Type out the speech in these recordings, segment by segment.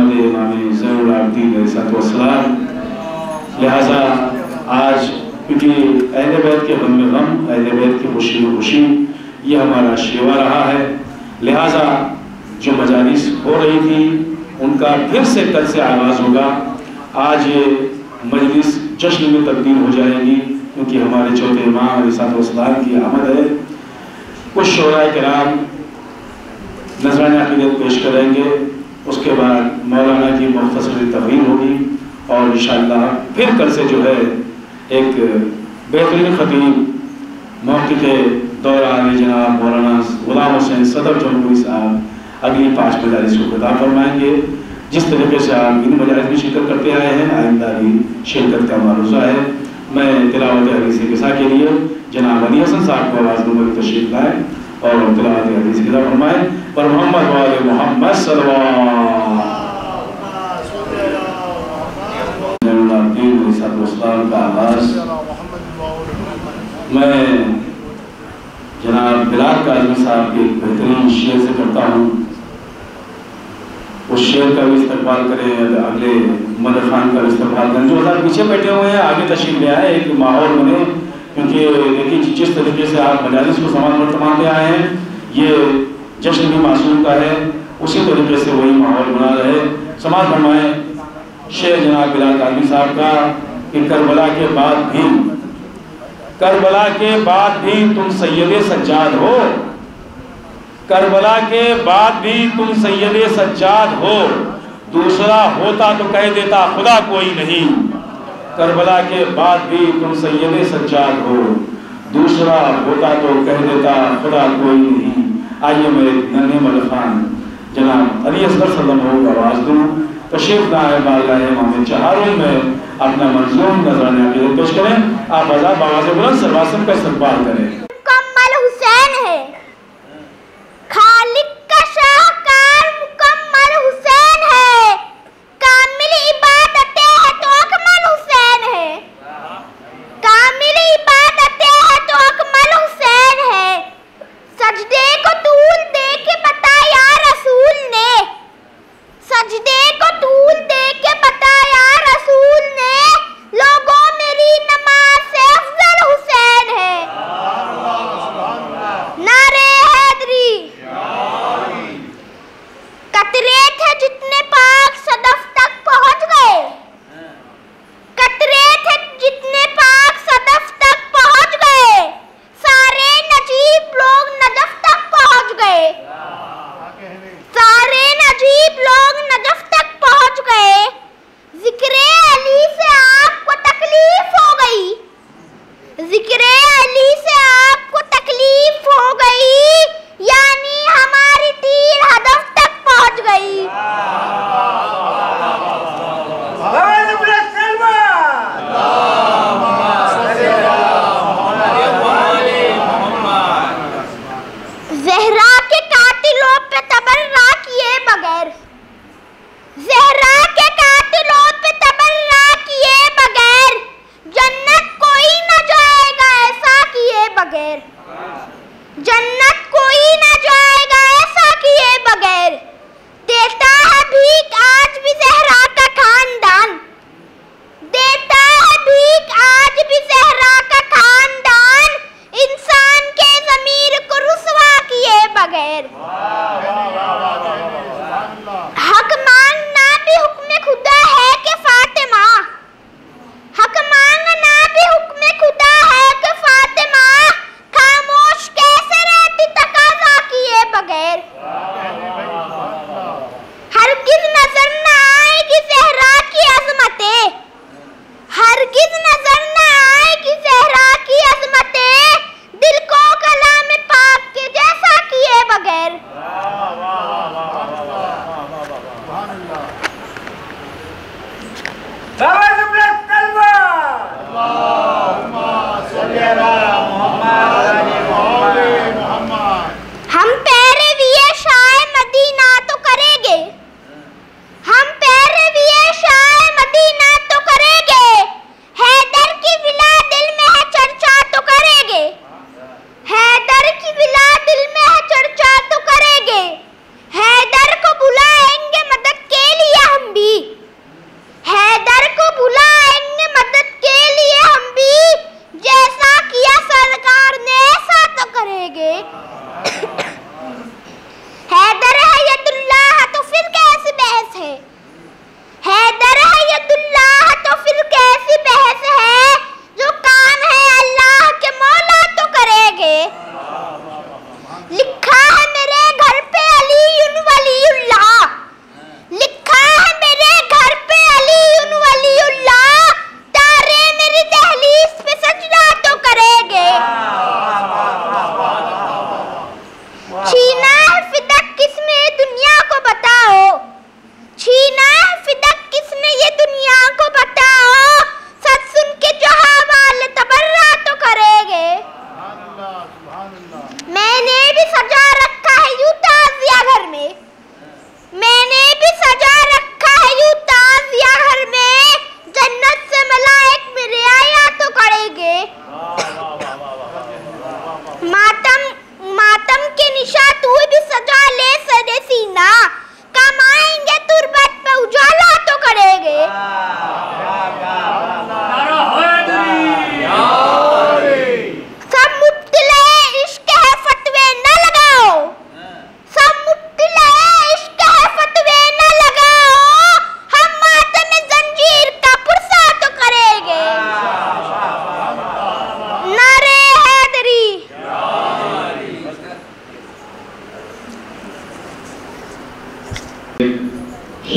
आमद इमाम ज़ैनुल आबिदीन अलैहिस्सलाम। लिहाजा आज क्योंकि अहले बैत के गम में गम, अहले बैत की खुशी में खुशी, ये हमारा शेवा रहा है। लिहाजा जो मजालिस हो रही थी उनका फिर से कल से आगाज़ होगा। आज ये मजलिस जश्न में तब्दील हो जाएगी क्योंकि हमारे चौथे इमाम अलैहिस्सलाम की आमद है। कुछ शोराए किराम नज़राने अक़ीदत पेश करेंगे, उसके बाद मौलाना की मुख्तसर तकरीर होगी और इंशाअल्लाह फिर कल से जो है एक बेहतरीन खतीब मौक़िफ़ दौरान जनाब मौलाना गुलाम हुसैन सदर जमहूरी साहब अगली 5 मजालिस को खिताब फरमाएंगे। जिस तरीके से आप इन मजालिस में शिरकत करते आए हैं, आइंदा भी शिरकत का मारूज़ा है। मैं तिलावत हदीस किसा के लिए जनाब अली हसन साहब को आवाज़ दूँगा कि तशरीफ़ लाएँ और तिलावत हदीस किसा फरमाएँ। पर मोहम्मद वाले मोहम्मद सल्लल्लाहु का आवाज़ मैं जनाब बिलाल काज़मी साहब के बेहतरीन शेर से करता हूँ। उस शेर का भी इस्तेमाल करें, अगले मदर खान का भी इस्तेमाल करें। जो हज़ार पीछे बैठे हुए हैं आगे तशरीफ़ ले आए, एक माहौल बने। क्योंकि देखिए जिस तरीके से आप मजालिस को समाज वर्तमान में आए हैं, ये जश्न भी मासूम का है, उसी तरीके से वही माहौल बना रहे। समाज फरमाएँ शेर जनाब बिलाल काज़मी साहब का कि करबला के बाद भी तुम सैयदे सज्जाद हो, करबला के बाद भी तुम सैयदे सज्जाद हो, दूसरा होता तो कह देता खुदा कोई नहीं। करबला के बाद भी तुम सैयदे सज्जाद हो, दूसरा होता तो कह देता खुदा कोई नहीं। आइए मैं नन्हे मदर खान जनाब अली असगर सल्लल्लाहु को आवाज़ दूँ, तशरीफ़ लाए बारगाह इमाम चहारुल में अपना मंजूम नज़राने अक़ीदत पेश करें। आप आज़ाद आवाज़ बुलंद सरवासम का इस्तक़बाल करें। मुकम्मल हुसैन है, खालिक का शाहकार मुकम्मल हुसैन है, कामिल इबादतें है तो अकमल हुसैन है, कामिल इबादतें है तो अकमल हुसैन है। सजदे को तूल दे के बताया रसूल ने, सजदे को तूल दे के बताया रसूल ने, लोगों मेरी नमाज से अफजल हुसैन है।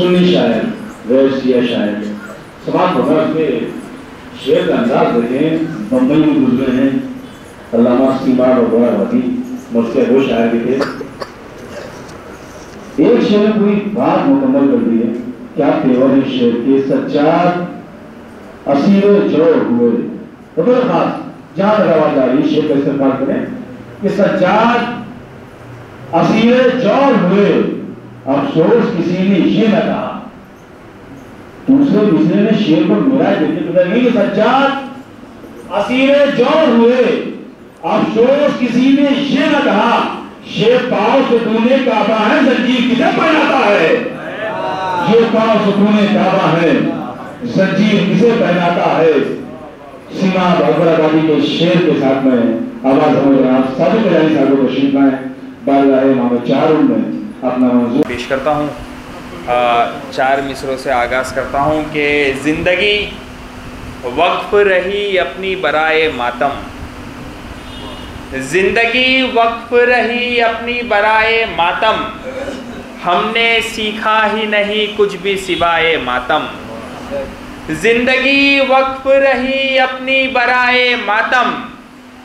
सुन्नी शायर, गैर शिया शायर, समाज होगा उसके शेर का अंदाज देखें। बम्बई में गुजरे हैं अल्लामा सीमार वगैरह वादी, मुझसे वो शायर भी थे। एक शेर ने पूरी बात मुकम्मल कर दी है। क्या तेवर है शेर के, सच्चाद असीरे जोर हुए, तो बड़ा खास जहां तक आवाज आ रही शेर का इस्तेमाल करें कि सच्चाद असीरे जोर हुए, अफसोस किसी ने ये न कहा। दूसरे दूसरे ने शेर को मिला देते पता नहीं कि सच्चाद असीरे जोर हुए, अफसोस किसी ने ये न कहा। शेर पाँव से तूने काबा है, जंजीर किसे पहनाता है। ये पाँव से तूने काबा है, जंजीर किसे पहनाता है। सीमा बाबराबादी के शेर के साथ में आवाज आप साबित कराई साहब को तशरीफ लाएं। बारगाह इमाम चारुल में अपना मौजूद पेश करता हूँ। 4 मिसरों से आगाज़ करता हूँ कि ज़िंदगी वक्फ रही अपनी बराए मातम, जिंदगी वक्फ रही अपनी बराए मातम, हमने सीखा ही नहीं कुछ भी सिवाय मातम। जिंदगी वक्फ रही अपनी बराए मातम,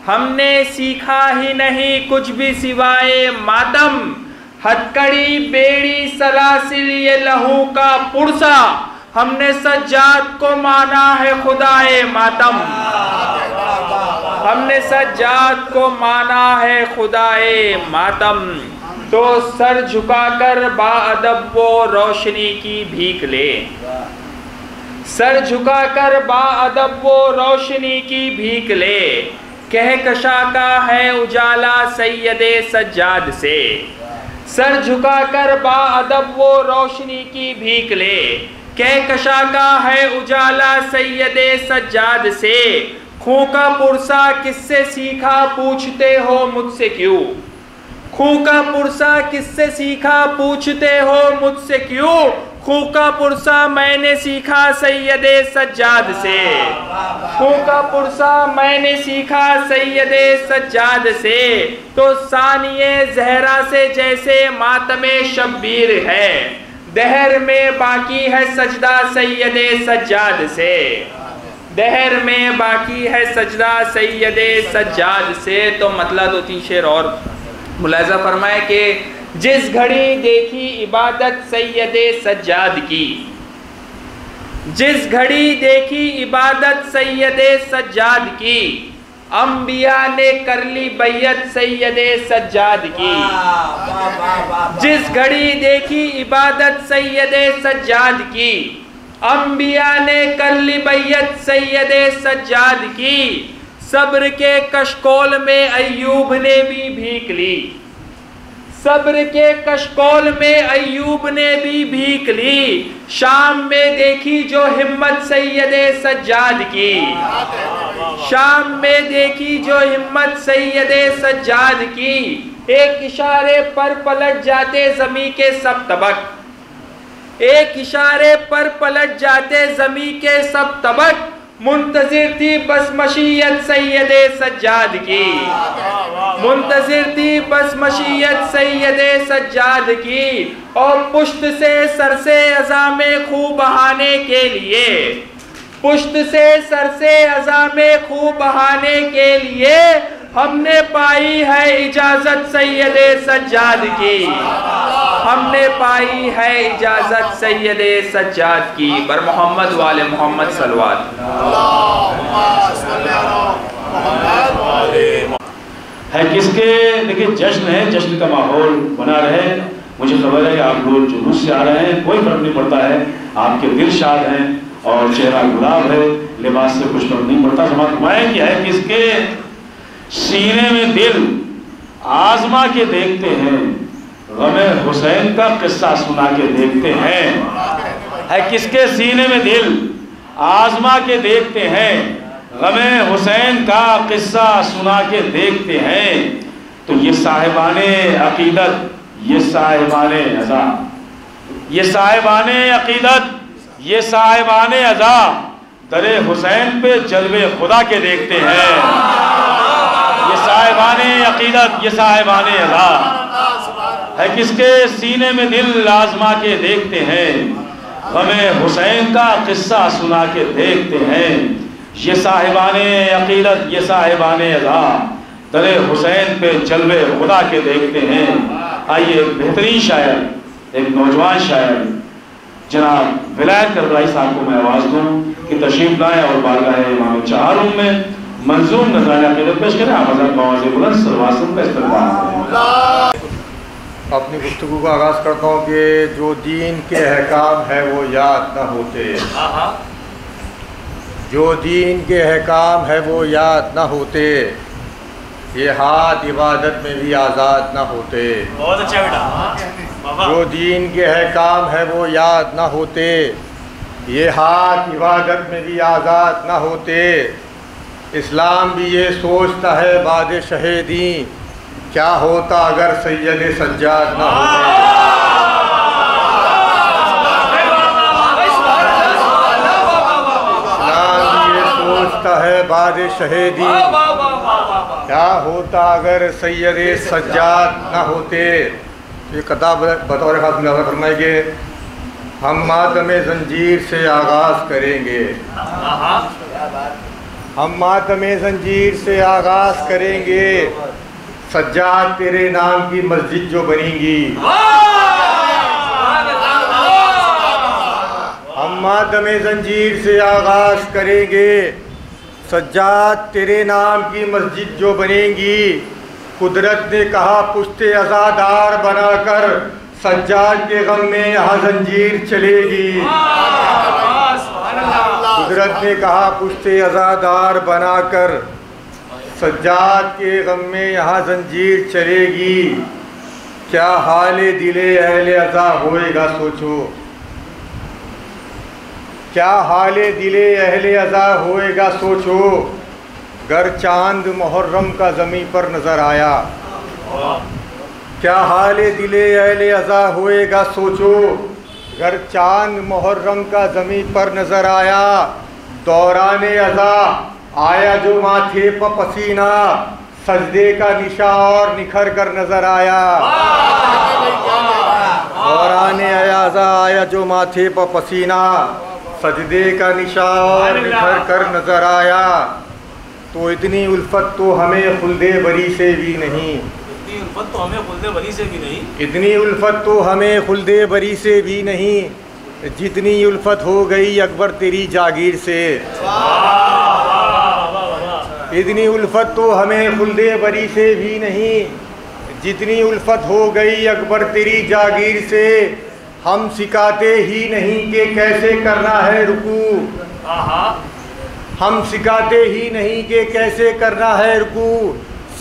हमने सीखा ही नहीं कुछ भी सिवाय मातम। हथकड़ी बेड़ी सलासिल ये लहू का पुरसा, हमने सज्जाद को माना है खुदाए मातम। हमने सज्जाद को माना है खुदाए मातम। तो सर झुकाकर बाअदब वो रोशनी की भीख ले, सर झुकाकर बाअदब वो रोशनी की भीख ले। कहकशा का है उजाला सैयदे सज्जाद से, सर झुकाकर बाअदब वो रोशनी की भीख ले। कहकशा का है उजाला सैयदे सज्जाद से। खूं का पुरसा किससे सीखा पूछते हो मुझसे क्यों, खूं का पुरसा किससे सीखा पूछते हो मुझसे क्यों। खूं का पुरसा मैंने सीखा सैयदे सज्जाद से, खूं का पुरसा मैंने सीखा सैयदे सज्जाद से। तो सानिए जहरा से जैसे मातमे शब्बीर है, दहर में बाकी है सजदा सैयदे सज्जाद से, दहर में बाकी है सजदा सैयदे सज्जाद से। तो मतलब 2-3 शेर और मुलाजा फरमाए कि जिस घड़ी देखी इबादत सैयदे सज्जाद की, जिस घड़ी देखी इबादत सैयदे सज्जाद की, अंबिया ने कर ली बैयत सैयदे सज्जाद की। जिस घड़ी देखी इबादत सैयदे सज्जाद की, अंबिया ने कर ली बैयत सैयदे सज्जाद की। सब्र के कशकोल में अय्यूब ने भी भीख ली, सब्र के कशकोल में अय्यूब ने भी भीख ली। शाम में देखी जो हिम्मत सैयदे सज्जाद की, शाम में देखी जो हिम्मत सैयदे सज्जाद की। एक इशारे पर पलट जाते ज़मी के सब तबक, एक इशारे पर पलट जाते ज़मी के सब तबक। मुंतजिर थी बस मशीयत सैयदे सज्जाद की, मुंतजिर थी बस मशीयत सैयदे सज्जाद की। और पुश्त से सर से अज़ा में खूब बहाने के लिए, पुश्त से सर से अज़ा में खूब बहाने के लिए। हमने पाई है इजाजत सैयदे सज्जाद की, हमने पाई है इजाजत सैयदे सज्जाद की। बर मोहम्मद वाले मोहम्मद सलवात। है किसके, देखिए जश्न है, जश्न का माहौल बना रहे। मुझे खबर है कि आप लोग जुलूस से आ रहे हैं, कोई फर्क नहीं पड़ता है, आपके दिल शाद हैं और चेहरा गुलाब है, लिबास से कुछ फर्क नहीं पड़ता। समाज घुमाएं कि है किसके सीने में दिल आजमा के देखते हैं, गमे हुसैन का किस्सा सुना के देखते हैं। है किसके सीने में दिल आजमा के देखते हैं, गमे हुसैन का किस्सा सुना के देखते हैं। तो ये साहिबाने अकीदत, ये साहिबाने अज़ा, ये साहिबाने अकीदत, ये साहिबाने अज़ा दरे हुसैन पे जलवे खुदा के देखते हैं। ये साहिबाने अकीदत, ये साहिबाने अज़ा है किसके सीने में दिल आजमा के देखते हैं। हमें हुसैन का किस्सा सुना के देखते हैं। ये साहिबाने अकीदत, ये साहिबाने अज़ा दरे हुसैन पे जलवे खुदा के देखते हैं। आइए एक बेहतरीन शायर, एक नौजवान शायर जनाब विलायत करबलाई साहब को मैं आवाज़ दूँ कि तशरीफ लाएँ और बारगाह इमाम चहारूम में मंजूम नज़राना अकीदत पेश करें। आप हज़रत नवाज़ बुलंद सल्लल्लाहु का इस्तेमाल करें। अपनी गुफ्तगू का आगाज़ करता हूँ कि जो दीन के अहकाम है वो याद न होते, जो दीन के अहकाम है वो याद न होते, ये हाथ इबादत में भी आज़ाद न होते। बहुत अच्छा बेटा। जो दीन के अहकाम है वो याद न होते, ये हाथ इबादत में भी आज़ाद न होते। इस्लाम भी ये सोचता है बाद शहीदी, क्या होता अगर सैयद सज्जाद न होते। इस्लाम भी ये सोचता है बाद शहीदी, क्या होता अगर सैयद सज्जाद न होते। ये किताब बतौर खास मुलाज़ा फरमाएंगे, हम मातम जंजीर से आगाज़ करेंगे, हम मातम जंजीर से आगाज़ करेंगे, सज्जाद तेरे नाम की मस्जिद जो बनेगी। हम मातम जंजीर से आगाज़ करेंगे, सज्जाद तेरे नाम की मस्जिद जो बनेगी। कुदरत ने कहा पुश्ते अज़ादार बनाकर, सज्जाद के गम में यहाँ जंजीर चलेगी। कुदरत ने कहा पुश्ते अज़ादार बनाकर, सज्जाद के गम में यहाँ जंजीर चलेगी। क्या हाले दिले अहले अज़ा होएगा सोचो, क्या हाले दिले अहले अज़ा होएगा सोचो, गर चांद मुहर्रम का ज़मीं पर नज़र आया। क्या हाले दिले अहले अज़ा होएगा सोचो, गर चांद मुहर्रम का ज़मीं पर नज़र आया। दौराने अज़ा आया जो माथे पर पसीना, सजदे का निशा और निखर कर नजर आया। दौराने अज़ा आया जो माथे पर पसीना, सजदे का निशा और निखर कर नजर आया। तो इतनी उल्फत तो हमें खुल्दे बरी से भी नहीं, इतनी उल्फत तो हमें खुल्दे बरी से भी नहीं, इतनी उल्फत तो हमें खुल्दे बरी से भी नहीं, जितनी उल्फत हो गई अकबर तेरी जागीर से। इतनी उल्फत तो हमें खुल्दे बरी से भी नहीं, जितनी उल्फत हो गई अकबर तेरी जागीर से। हम सिखाते ही नहीं कि कैसे करना है रुकू, हम सिखाते ही नहीं कि कैसे करना है रुकू,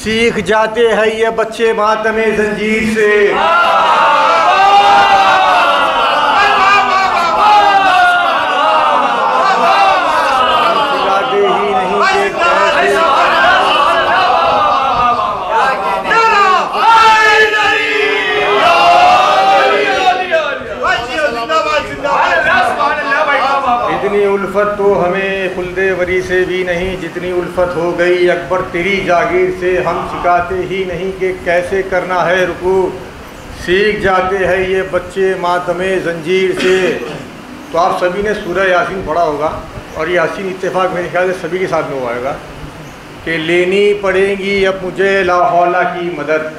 सीख जाते हैं ये बच्चे मातम जंजीर से। इतनी उल्फत तो हमें खुल्दे वरी से भी नहीं, जितनी उल्फत हो गई अकबर तेरी जागीर से। हम सिखाते ही नहीं कि कैसे करना है रुकू, सीख जाते हैं ये बच्चे मातमे जंजीर से। तो आप सभी ने सूरह यासीन पढ़ा होगा, और यासीन इत्तेफाक मेरे ख्याल से सभी के साथ में हुआ होगा कि लेनी पड़ेगी अब मुझे लाहौला की मदद,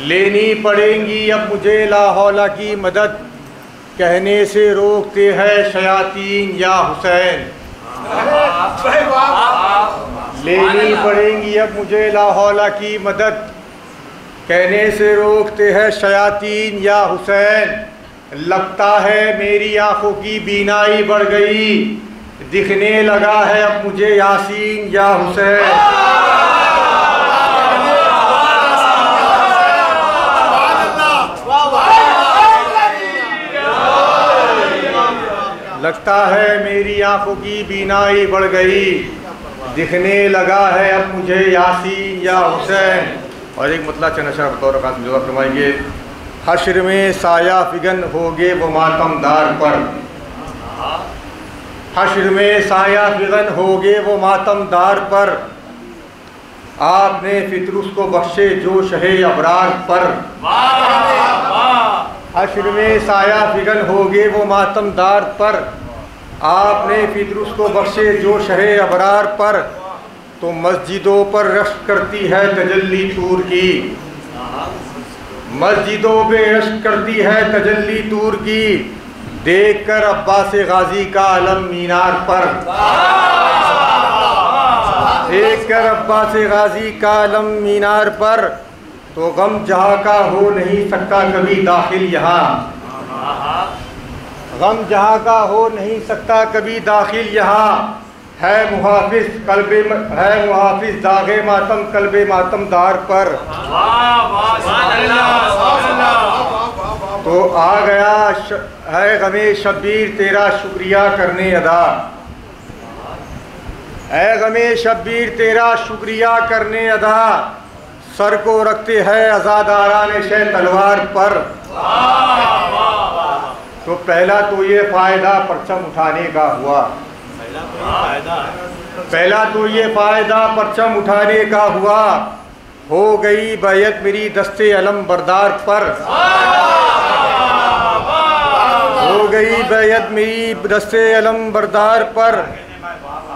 लेनी पड़ेगी अब मुझे लाहौला की मदद, कहने से रोकते हैं शयातीन या हुसैन। लेनी पड़ेगी अब मुझे लाहौला की मदद, कहने से रोकते हैं शयातीन या हुसैन। लगता है मेरी आंखों की बीनाई बढ़ गई, दिखने लगा है अब मुझे यासीन या हुसैन। लगता है मेरी आंखों की बीनाई बढ़ गई, दिखने लगा है अब मुझे यासीन या हुसैन। और एक मतलब चनशा बतौर खास मुझे फरमाएंगे, हश्र में साया फिगन होगे वो मातमदार पर, हश्र में साया फिगन होगे वो मातमदार पर, आपने फितरुस को बख्शे जो शहे अबरार पर। हश्र में साया फिगन होगे वो मातमदार पर, आपने फिद्रुस को बख्शे जो शहे अबरार पर, तो मस्जिदों पर रश्क करती है तजल्ली तूर की, मस्जिदों पे रश्क करती है तजल्ली तूर की, देख कर अब्बास गाजी का अलम मीनार पर, देख कर अब्बास गाजी का अलम मीनार पर, तो गम जहाँ का हो नहीं सकता कभी दाखिल यहाँ, गम जहाँ का हो नहीं सकता कभी दाखिल यहाँ, है मुहाफिज दागे मातम कल्बे मातमदार पर। तो आ गया है गमे शब्बीर तेरा शुक्रिया करने अदा, ऐ गमे शब्बीर तेरा शुक्रिया करने अदा, सर को रखते हैं आज़ादाराने शह तलवार पर। तो पहला तो ये फ़ायदा परचम उठाने का हुआ, पहला तो ये फ़ायदा परचम उठाने का हुआ, हो गई बैयत मेरी दस्ते अलम बरदार पर, हो गई बैयत मेरी दस्ते अलम बरदार पर।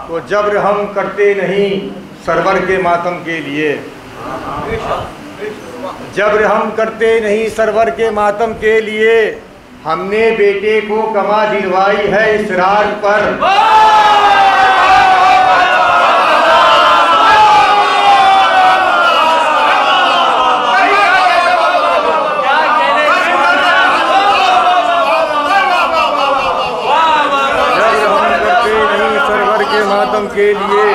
तो जब्र हम करते नहीं सरवर के मातम के लिए, जब्र हम करते नहीं सरवर के मातम के लिए, हमने बेटे को कमा दिलवाई है इसरार पर। के लिए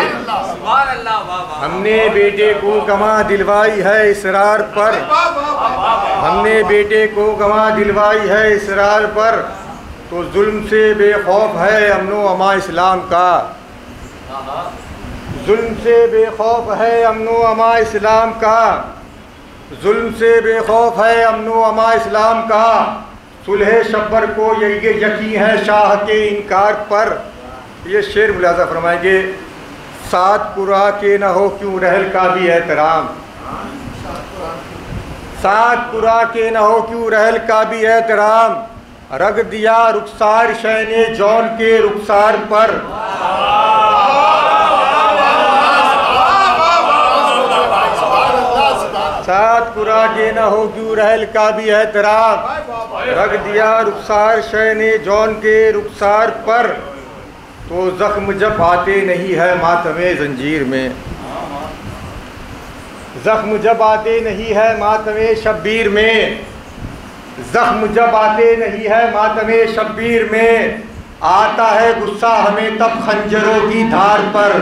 हमने बेटे को गमा दिलवाई है इसरार पर, हमने बेटे को गमा दिलवाई है इसरार पर। तो जुल्म से बेखौफ है अमनो अमा इस्लाम का, जुल्म से बेखौफ है अमनो अमा इस्लाम का, जुल्म से बेखौफ है अमनो अमा इस्लाम का। सुलह शब्बर को ये यकीन है शाह के इनकार पर। ये शेर मुलाजा फरमाएंगे, सात कुरा के न हो क्यों रहल का भी एहतराम, सात कुरा के न हो क्यों रहल का भी एहतराम, रग दिया रुखसार शैने जौन के रुखसार पर। सात कुरा के न हो क्यों रहल का भी एहतराम, रग दिया रुखसार शैने जौन के रुखसार पर। तो ज़ख्म जब आते नहीं है मातमे जंजीर में, ज़ख्म जब आते नहीं है मातमे शब्बीर में, ज़ख्म जब आते नहीं है मातमे शब्बीर में, आता है गुस्सा हमें तब खंजरों की धार पर।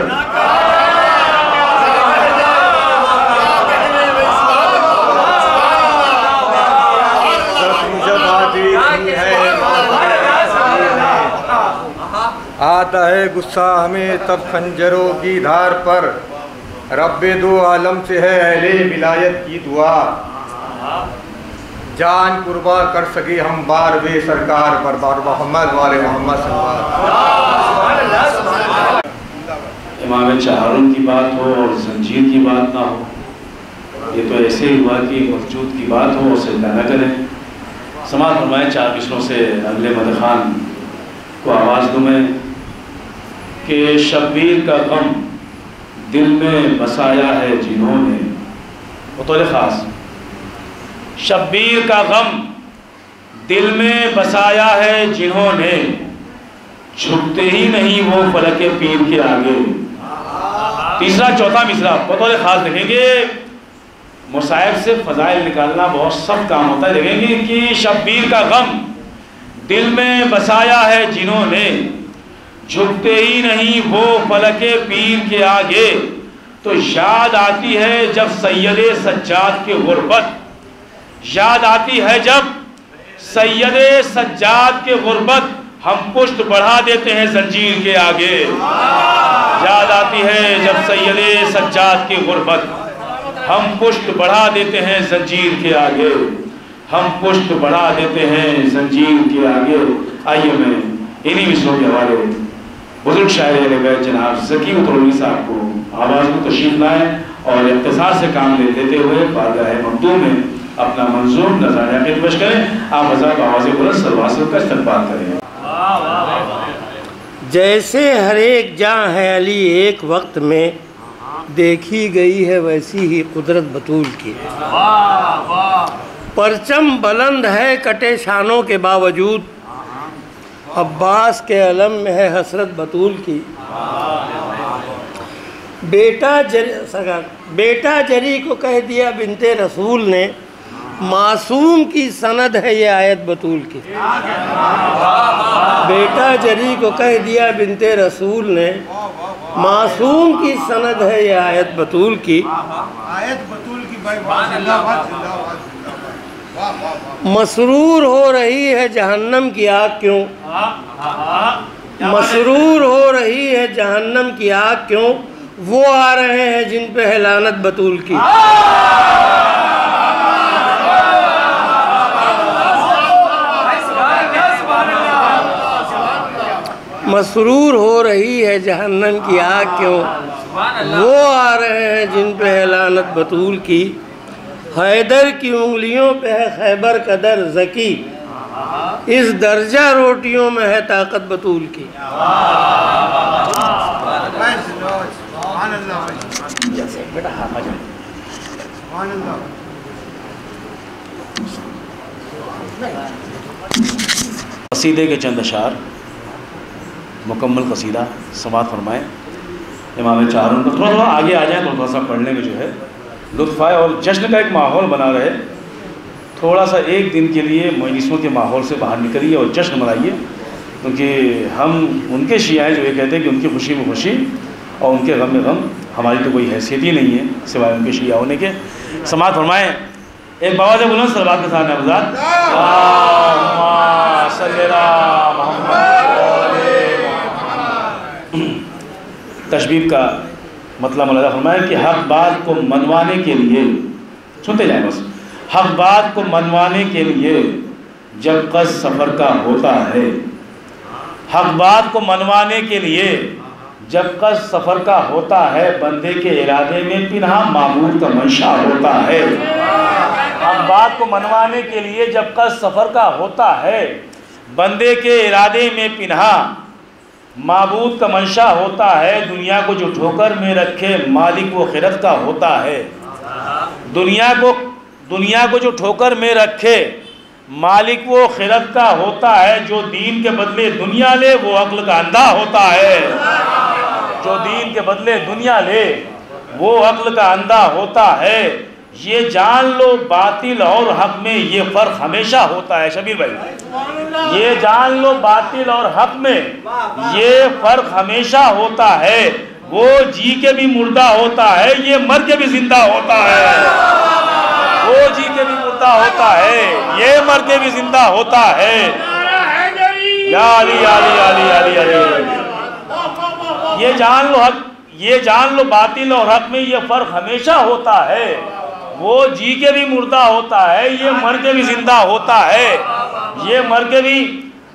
ज़ख्म जब आते नहीं है आता है गुस्सा हमें तब खंजरों की धार पर। रब्बे दो आलम से है अहले विलायत की दुआ, जान कुर्बा कर सके हम बार वे सरकार पर, बार मोहम्मद वाले मोहम्मद इमाम चहारुन की बात हो और जंजीर की बात ना हो, ये तो ऐसे ही हुआ कि मखजूद की बात हो और सजदा न करें। समाज फरमाएं चार मिसरों से अगले मद खान को आवाज़ दूँ मैं कि शब्बीर का गम दिल में बसाया है जिन्होंने, बतौर ख़ास शब्बीर का गम दिल में बसाया है जिन्होंने, झुकते ही नहीं वो फलके पीर के आगे। तीसरा चौथा मिसरा बतौर ख़ास देखेंगे, मुसाहिब से फ़ज़ाइल निकालना बहुत सख्त काम होता है। देखेंगे कि शब्बीर का गम दिल में बसाया है जिन्होंने, झुकते ही नहीं वो फलके पीर के आगे। तो याद आती है जब सैयदे सज्जाद की गुर्बत, याद आती है जब सैयदे सज्जाद की गुर्बत, हम पुष्ट बढ़ा देते हैं जंजीर के आगे। याद आती है जब सैयदे सज्जाद की गुर्बत, हम पुष्ट बढ़ा देते हैं जंजीर के आगे, हम पुष्ट बढ़ा देते हैं जंजीर के आगे। आइए मैं इन्हीं मिसरों के हवाले बुजुर्ग शायर अहले बैत जनाब ज़की उतरौली साहब को आवाज़ में तशरीफ लाएँ और इख्तिसार से काम लेते हुए बारगाह मखदूम में अपना मंजूम नज़ारा में पेश करें। आप हज़रात आवाज़ बुलंद सलवात का इस्तक़बाल करें। जैसे हर एक जहाँ है अली एक वक्त में, देखी गई है वैसी ही कुदरत बतूल की। परचम बुलंद है कटे शानों के बावजूद, अब्बास के अलम में है हसरत बतूल की। बेटा जरी को कह दिया बिनते रसूल ने, मासूम की सनद है ये आयत बतूल की। बेटा जरी को कह दिया बिनते रसूल ने, मासूम की सनद है ये आयत बतूल की। आयत बतूल की मसरूर हो रही है जहन्नम की आग क्यों, मसरूर हो रही है जहन्नम की आग क्यों, वो आ रहे हैं जिन पे है लानत बतूल की। मसरूर हो रही है जहन्नम की आग क्यों, वो आ रहे हैं जिन पे है लानत बतूल की। हैदर की उंगलियों पे है खैबर कदर ज़की, इस दर्जा रोटियों में है ताकत बतूल की। कसीदे के चंद अशार मुकम्मल कसीदा समात फरमाएँ। इमाम चारों को थोड़ा आगे आ जाए तो थोड़ा सा पढ़ने में जो है लुत्फ़ आए और जश्न का एक माहौल बना रहे। थोड़ा सा एक दिन के लिए मजलिसों के माहौल से बाहर निकलिए और जश्न मनाइए, क्योंकि हम उनके शिया हैं जो ये कहते हैं कि उनकी खुशी में खुशी और उनके गम में गम। हमारी तो कोई हैसियत ही नहीं है सिवाय उनके शिया होने के। समात फरमाएँ एक बाबा से बुलंद सलवात के साथ नवज़ात तशबीब का मतलब मुलाज़ा फरमाए कि हक बात को मनवाने के लिए, सुनते जाए बस, हक बात को मनवाने के लिए जब कस सफ़र का होता है, हक बात को मनवाने के लिए जब कस सफ़र का होता है, बंदे के इरादे में पिन्हा मामूल का मंशा होता है। हक बात को मनवाने के लिए जब कस सफ़र का होता है, बंदे के इरादे में पिन्हा माबूद का मंशा होता है। दुनिया को जो ठोकर में रखे मालिक वो खिरत का होता है। दुनिया को जो ठोकर में रखे मालिक वो खिरत का होता है। जो दीन के बदले दुनिया ले वो अक्ल का अंधा होता है। जो दीन के बदले दुनिया ले वो अक्ल का अंधा होता है। ये जान लो बातिल और हक में ये फ़र्क हमेशा होता है। शबीर भाई, ये जान लो बातिल और हक में ये फ़र्क हमेशा होता है। वो जी के भी मुर्दा होता है, ये मर के भी जिंदा होता है। वो जी के भी मुर्दा होता है, ये मर के भी जिंदा होता है। या अली अली अली अली अली। ये जान लो बातिल और हक में ये फ़र्क हमेशा होता है। वो जी के भी मुर्दा होता है, ये मर के भी जिंदा होता है। ये मर के भी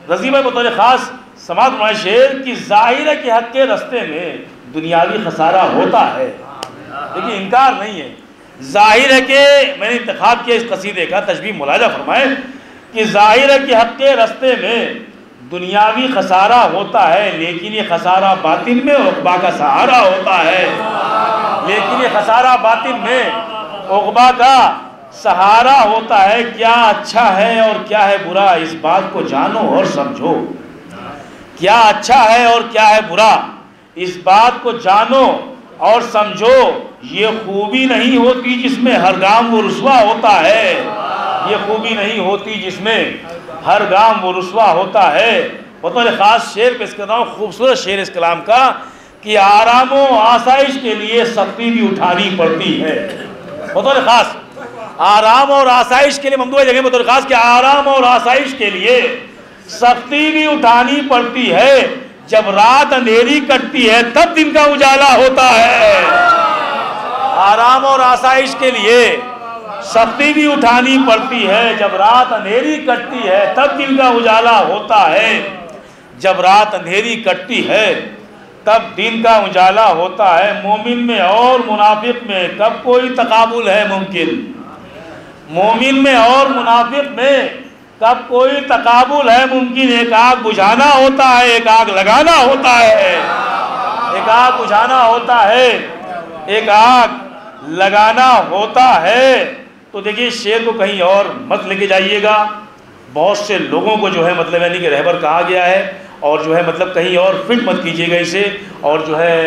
रज़ी भाई बतौर ख़ास समात फरमाए शेर की ज़ाहिर है कि हक के रास्ते में दुनियावी खसारा होता है, लेकिन इनकार नहीं है। ज़ाहिर है कि मैंने इंतखाब किया इस कसीदे का, तशबीह मुलाजा फरमाए कि ज़ाहिर है कि हक के रास्ते में दुनियावी खसारा होता है, लेकिन ये खसारा बातिन में उक़बा का सहारा होता है। लेकिन ये खसारा बातिन में उक़बा का सहारा होता है। क्या अच्छा है और क्या है बुरा, इस बात को जानो और समझो। क्या अच्छा है और क्या है बुरा, इस बात को जानो और समझो। ये खूबी नहीं होती जिसमें हर गाम वो रुस्वा होता है। ये खूबी नहीं होती जिसमें हर गाम वो रुस्वा होता है। बतौर ख़ास शेर पेश कर रहा हूँ, खूबसूरत शेर इस कलाम का कि आराम व आसाइश के लिए सख्ती भी उठानी पड़ती है। बतौर ख़ास आराम और आसाइश के लिए ममदूह जगह बतौर ख़ास कि आराम और आसाइश के लिए सख्ती भी उठानी पड़ती है। जब रात अंधेरी कटती है तब दिन का उजाला होता है। आराम और आसाइश के लिए सख्ती भी उठानी पड़ती है। जब रात अंधेरी कटती है तब दिन का उजाला होता है। जब रात अंधेरी कटती है तब दिन का उजाला होता है। मोमिन में और मुनाफिक में कब कोई तकाबुल है मुमकिन। मोमिन में और मुनाफिक में कब कोई तकाबुल है मुमकिन? एक आग बुझाना होता है, एक आग लगाना होता है। एक आग बुझाना होता है, एक आग लगाना होता है। तो देखिए शेर को कहीं और मत लेके जाइएगा। बहुत से लोगों को जो है मतलब यानी कि रहबर कहा गया है, और जो है मतलब कहीं और फिट मत कीजिएगा इसे, और जो है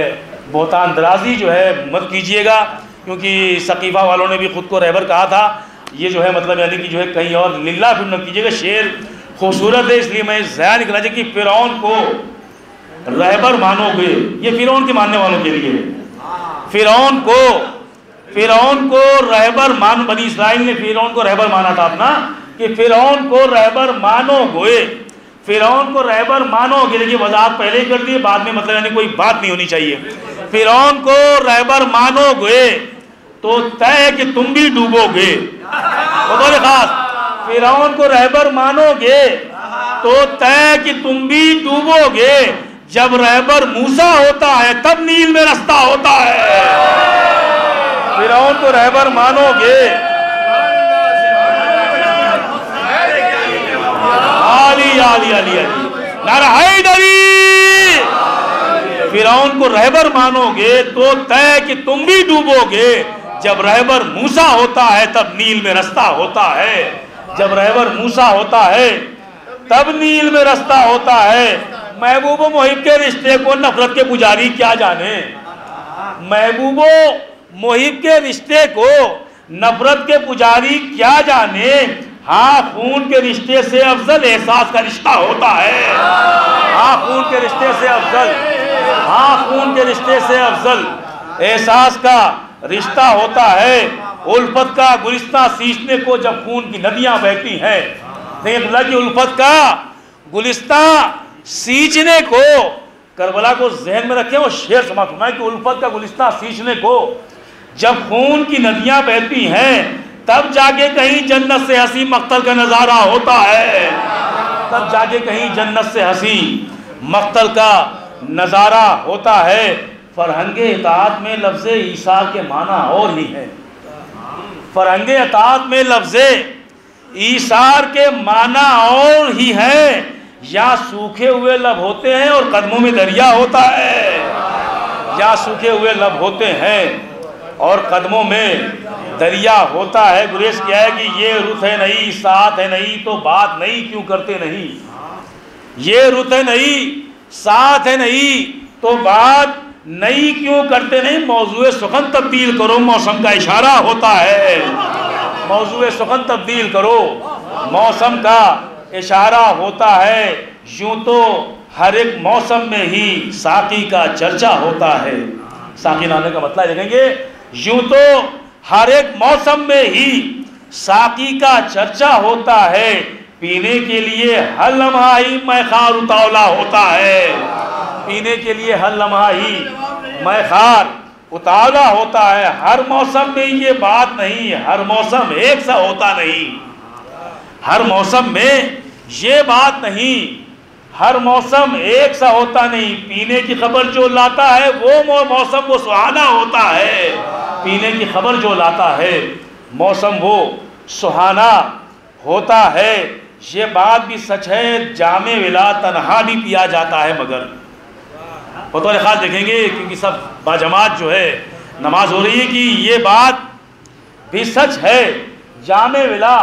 बहुतान दराजी जो है मत कीजिएगा, क्योंकि सकीफ़ा वालों ने भी ख़ुद को रहबर कहा था। ये जो है मतलब यानी कि जो है कहीं और लिल्ला फिर मत कीजिएगा। शेर खूबसूरत है, इसलिए मैं ज़ाया निकला कि फ़िरौन को रहबर मानोगे, ये फ़िरौन के मानने वालों के लिए। फ़िरौन को रहबर मान, बनी इसराइल ने फ़िरौन को रहबर माना था अपना, कि फ़िरौन को रहबर मानोगे, फ़िरौन को रहबर मानोगे। देखिए वजाहत पहले ही कर दी, बाद में मतलब यानी कोई बात नहीं होनी चाहिए। फ़िरौन को रहबर मानोगे तो तय है कि तुम भी डूबोगे। बतौर खास फ़िरौन को रहबर मानोगे तो तय कि तुम भी डूबोगे। जब रहबर मूसा होता है तब नील में रास्ता होता है। फ़िरौन को रहबर मानोगे, आली आली आली आली नारा हैदरी। फ़िरौन को रहबर मानोगे तो तय कि तुम भी डूबोगे। जब रहबर मूसा होता है तब नील में रास्ता होता है। जब रहबर मूसा होता है तब नील में रास्ता होता है। महबूबो मुहिब के रिश्ते को नफरत के पुजारी क्या जाने। महबूबो मुहिब के रिश्ते को नफरत के पुजारी क्या जाने। हाँ खून के रिश्ते से अफजल एहसास का रिश्ता होता है। हाँ खून के रिश्ते से अफजल, हाँ खून के रिश्ते से अफजल एहसास का रिश्ता होता है। उल्फत का गुलिस्तां सींचने को जब खून की नदियां बहती हैं, लेकिन अल्लाह की उल्फत का गुलिस्तां सींचने को, करबला को जहन में रखें, वो शेर समाप्त होना है कि उल्फत का गुलिस्तां सींचने को जब खून की नदियां बहती हैं तब जाके कहीं जन्नत से हंसी मक्तल का नज़ारा होता है। तब जाके कहीं जन्नत से हंसी मक्तल का नज़ारा होता है। फरहंगे इताअत में लफ्ज़े ईसार के माना और ही है। फरहंगे इताअत में लफ्ज़े ईसार के माना और ही है। या सूखे हुए लब होते हैं और कदमों में दरिया होता है। या सूखे हुए लब होते हैं और कदमों में दरिया होता है। गुरेश क्या है कि ये रुत है नहीं, साथ है नहीं, तो बात नहीं क्यों करते नहीं। ये रुत है नहीं, साथ है नहीं, तो बात नहीं क्यों करते नहीं। मौजूए सुखन तब्दील करो, मौसम का इशारा होता है। मौजूए सुखन तब्दील करो, मौसम का इशारा होता है। यूं तो हर एक मौसम में ही साकी का चर्चा होता है। साकी नाने का मतलब देखेंगे, यूं तो हर एक मौसम में ही साकी का चर्चा होता है। पीने के लिए हर लम्हा ही मैखार उतावला होता है। पीने के लिए हर लम्हा ही मैखार उतावला होता है। हर मौसम में ये बात नहीं, हर मौसम एक सा होता नहीं। हर मौसम में ये बात नहीं, हर मौसम एक सा होता नहीं। पीने की खबर जो लाता है वो मौसम वो सुहाना होता है। पीने की खबर जो लाता है मौसम वो सुहाना होता है। ये बात भी सच है, जामे विला तन्हा भी पिया जाता है मगर। बतौर खास देखेंगे क्योंकि सब बाजमात जो है नमाज हो रही है कि ये बात भी सच है, जामे विला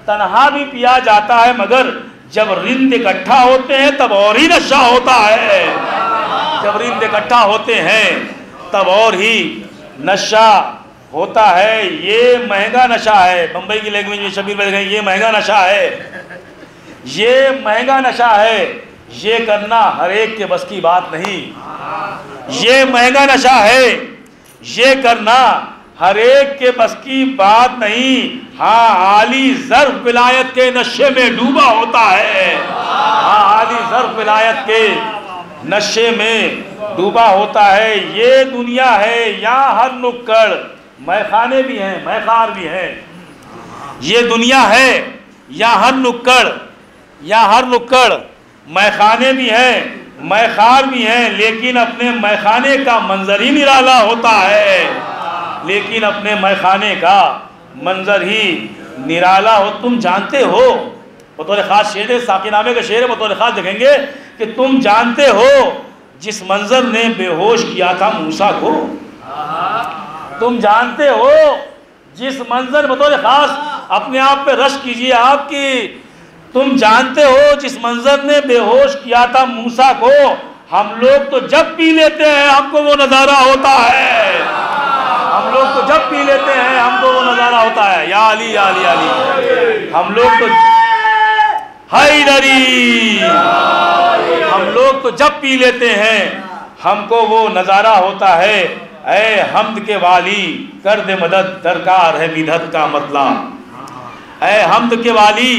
तन्हा भी पिया जाता है मगर जब रिंद इकट्ठा होते हैं तब और ही नशा होता है। जब रिंद इकट्ठा होते हैं तब और ही नशा होता है। ये महंगा नशा है। बम्बई की लैंग्वेज में शबीर भाई ये महंगा नशा है, ये महंगा नशा है। ये करना हर एक के बस की बात नहीं। ये महंगा नशा है, ये करना हर एक के बस की बात नहीं। हाँ आली ज़र्फ़ विलायत के नशे में डूबा होता है। हाँ आली ज़र्फ़ विलायत के नशे में डूबा होता है। ये दुनिया है, यहाँ हर नुक्कड़ मैखाने भी हैं, मैखार भी हैं। ये दुनिया है, यहाँ हर नुक्कड़, यहाँ हर नुक्कड़ मैखाने भी हैं, मैखार भी हैं। लेकिन अपने मैखाने का मंजर ही निराला होता है। लेकिन अपने मैखाने का मंजर ही निराला हो। तुम जानते हो, बतौर ख़ास शेर है, साकिनामे का शेर है, बतौर ख़ास देखेंगे कि तुम जानते हो जिस मंजर ने बेहोश किया था मूसा को। तुम जानते हो जिस मंजर, बतौर ख़ास अपने आप पे रश कीजिए आपकी, तुम जानते हो जिस मंजर ने बेहोश किया था मूसा को, हम लोग तो जब पी लेते हैं हमको वो नज़ारा होता है। हम लोग तो जब पी लेते हैं हमको वो नज़ारा होता है। या अली या अली या अली। हम लोग तो हैदरी, हम लोग तो जब पी लेते हैं हमको वो नज़ारा होता है। ऐ हमद के वाली कर दे मदद, दरकार है मिदहत का मतला। ऐ हमद के वाली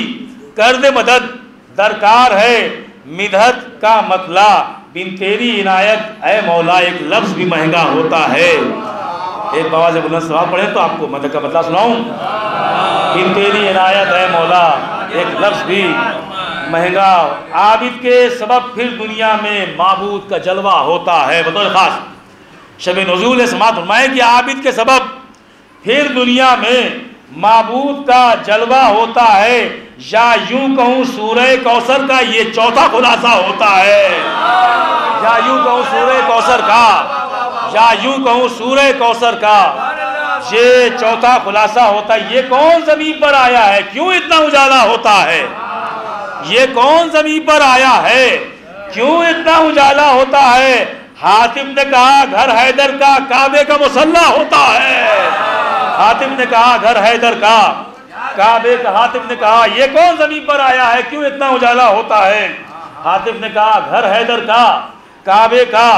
कर दे मदद, दरकार है मिदहत का मतला। बिन तेरी इनायत ऐ मौला एक लफ्ज़ भी महंगा होता है। एक बाबा से बुलंद सवाल पढ़े तो आपको मदद का मतलब सुनाऊं। बिन तेरी इनायत ऐ मौला एक लफ्ज़ भी महंगा। आबिद के सबब फिर दुनिया में माबूद का जलवा होता है। बतौर ख़ास शब नुज़ूल समात फरमाएं कि आबिद के सबब फिर दुनिया में माबूद का जलवा होता है। या यूं कहूँ सूरह कौसर का ये चौथा खुलासा होता है। या यूं कहूँ सूरह कौसर का, या यूं कहूँ सूरह कौसर का ये चौथा खुलासा होता है। ये कौन ज़मीन पर आया है, क्यों इतना उजाला होता है? ये कौन ज़मीन पर आया है, क्यों इतना उजाला होता है? हातिम ने कहा घर हैदर का काबे का मुसल्ला होता है। हातिम ने कहा घर हैदर का काबे का, हातिम ने कहा ये कौन ज़मीन पर आया है, क्यों इतना उजाला होता है? हातिम ने कहा घर हैदर का काबे का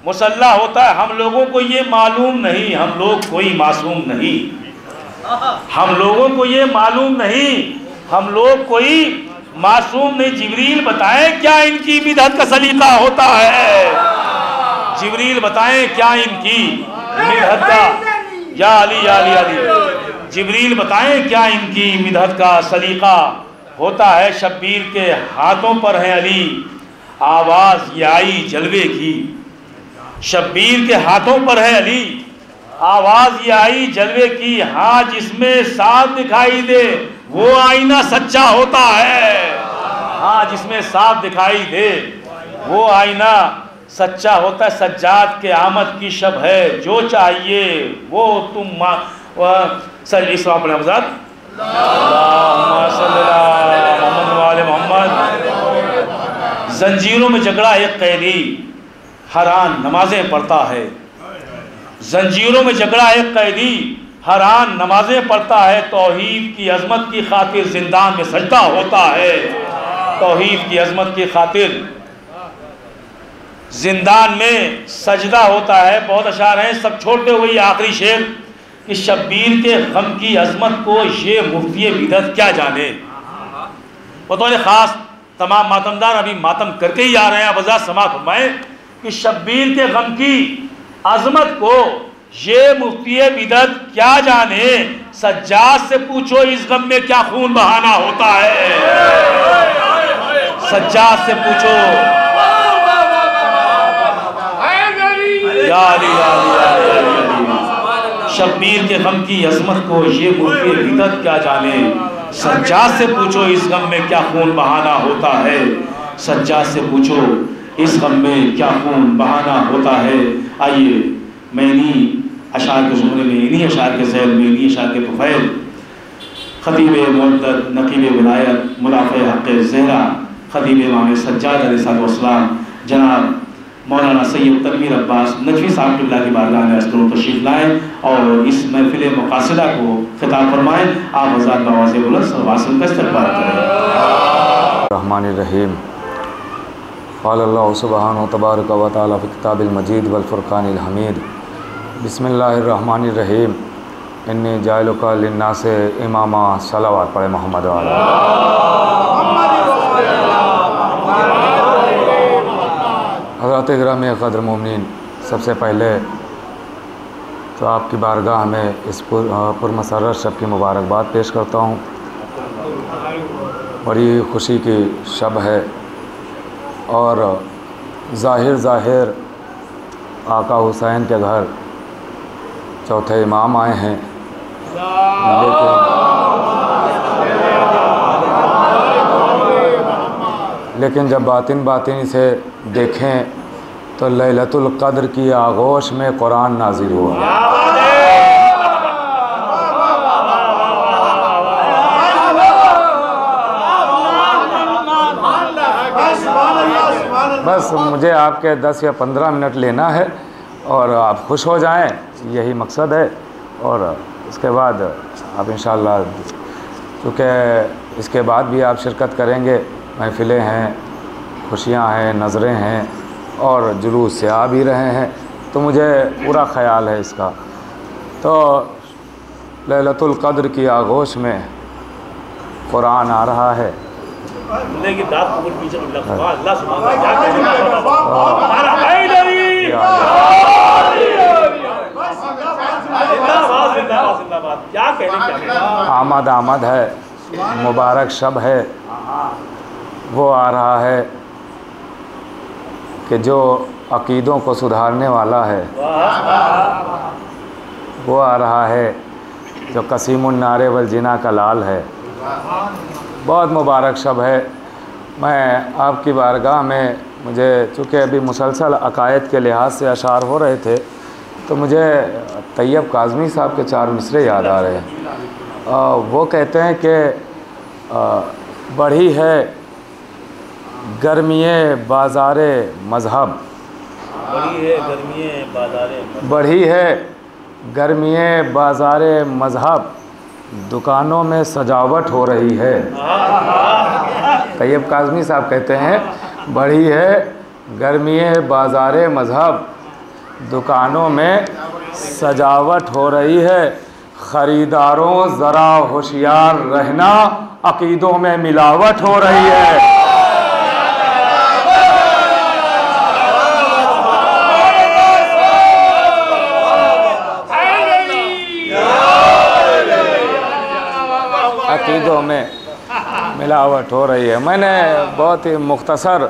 मुसल्ला होता है। हम लोगों को ये मालूम नहीं, हम लोग कोई मासूम नहीं, हम लोगों को ये मालूम नहीं, हम लोग कोई मासूम नहीं। जिब्रील बताएं क्या इनकी बिदअत का सलीका होता है? जिब्रील बताएं क्या इनकी बिदअत का, या अली या अली या अली। जिब्रील बताएं क्या इनकी बिदअत का सलीका होता है? शब्बीर के हाथों पर है अली आवाज़ ये आई जलवे की। शब्बीर के हाथों पर है अली आवाज़ ये आई जलवे की। हाँ जिसमें साफ दिखाई दे वो आईना सच्चा होता है। हाँ जिसमें साफ दिखाई दे वो आईना सच्चा होता है। सज्जाद के आमद की शब है जो चाहिए वो तुम जंजीरों में जकड़ा एक कैदी हरान नमाजें पढ़ता है। जंजीरों में जकड़ा एक कैदी हरान नमाजें पढ़ता है। तौहीद की अजमत की खातिर जिंदान में सजदा होता है। तौहीद की अजमत की खातिर जिंदान में सजदा होता है। बहुत अशार हैं, सब छोड़ते हुए आखिरी शेर कि शब्बीर के गम की अजमत को ये मुफ्ती बिदअत क्या जाने। बतौर ख़ास तमाम मातमदार अभी मातम करके ही आ रहे हैं, वजह समात फरमाएं कि शब्बीर के गम की अजमत को ये मुफ्ती बिदअत क्या जाने। सज्जाद से पूछो इस गम में क्या खून बहाना होता है। सज्जाद से पूछो या अली या अली या अली या अली। शब्बीर के गम की अजमत को ये मुफ्ती बिदअत क्या जाने। सज्जाद से पूछो इस गम में क्या खून बहाना होता है। सज्जाद से पूछो इस गम में क्या खून बहाना होता है। आइए मैं इन्हीं अशार के ज़ुमरे में, इन्हीं अशार के ज़ैल में, इन्हीं अशार के तुफ़ैल ख़तीब मुअद्दद नक़ीब विलायत मुदाफ़े हक़ ज़हरा ख़तीब इमाम सज्जाद अलैहिस्सलाम जनाब मौलाना सैयद तनवीर अब्बास नजवी साहब क़िबला की बारगाह में अस्तर तशरीफ़ लाएँ और इस महफ़िल मुक़ासिदा को ख़िताब फरमाएँ। आप हज़रात नवाज़ बुलंद सल्लल्लाहु का इस्तक़बाल करें। रहमानिर रहीम। क़ालल्लाहु सुब्हानहु तबारक व तआला फ़ी किताबिल मजीद वल फ़ुरक़ानिल हमीद। बिस्मिल्लाहिर रहमानिर रहीम। इन्नी जाइलुका लिन्नासे इमामा। सलावत पढ़े मोहम्मद वाला। हज़रात गिरामी क़द्र मोमिनीन, सबसे पहले तो आपकी बारगाह में इस पुरमसर्रत शब की मुबारकबाद पेश करता हूँ। बड़ी खुशी की शब है और ज़ाहिर आका हुसैन के घर चौथे इमाम आए हैं लेकिन जब बातिन बातिन से देखें तो लैलतुल क़द्र की आगोश में कुरान नाज़िल हुआ। बस मुझे आपके 10 या 15 मिनट लेना है और आप खुश हो जाएं, यही मकसद है। और इसके बाद आप इंशाअल्लाह, क्योंकि इसके बाद भी आप शिरकत करेंगे, महफ़िलें हैं, खुशियां हैं, नज़रें हैं और जुलूस से आ भी रहे हैं, तो मुझे पूरा ख़याल है इसका। तो लैलतुल क़द्र की आगोश में कुरान आ रहा है। आमद आमद है, मुबारक शब है, वो आ रहा है कि जो अक़ीदों को सुधारने वाला है, वो आ रहा है जो कसीमुन नारे वल जिना का लाल है। बहुत मुबारक शब है। मैं आपकी बारगाह में, मुझे चूँकि अभी मुसलसल अकायद के लिहाज से अशार हो रहे थे, तो मुझे तैयब काज़मी साहब के 4 मिसरे याद आ रहे हैं। वो कहते हैं कि बढ़ी है गर्मिये बाज़ारे मज़हब, बढ़ी है गर्मिये बाज़ारे मज़हब, दुकानों में सजावट हो रही है। तैयब काज़मी साहब कहते हैं बढ़ी है गर्मिये बाज़ारे मज़हब, दुकानों में सजावट हो रही है। ख़रीदारों ज़रा होशियार रहना, अक़ीदों में मिलावट हो रही है। अक़ीदों में मिलावट हो रही है। मैंने बहुत ही मुख्तसर,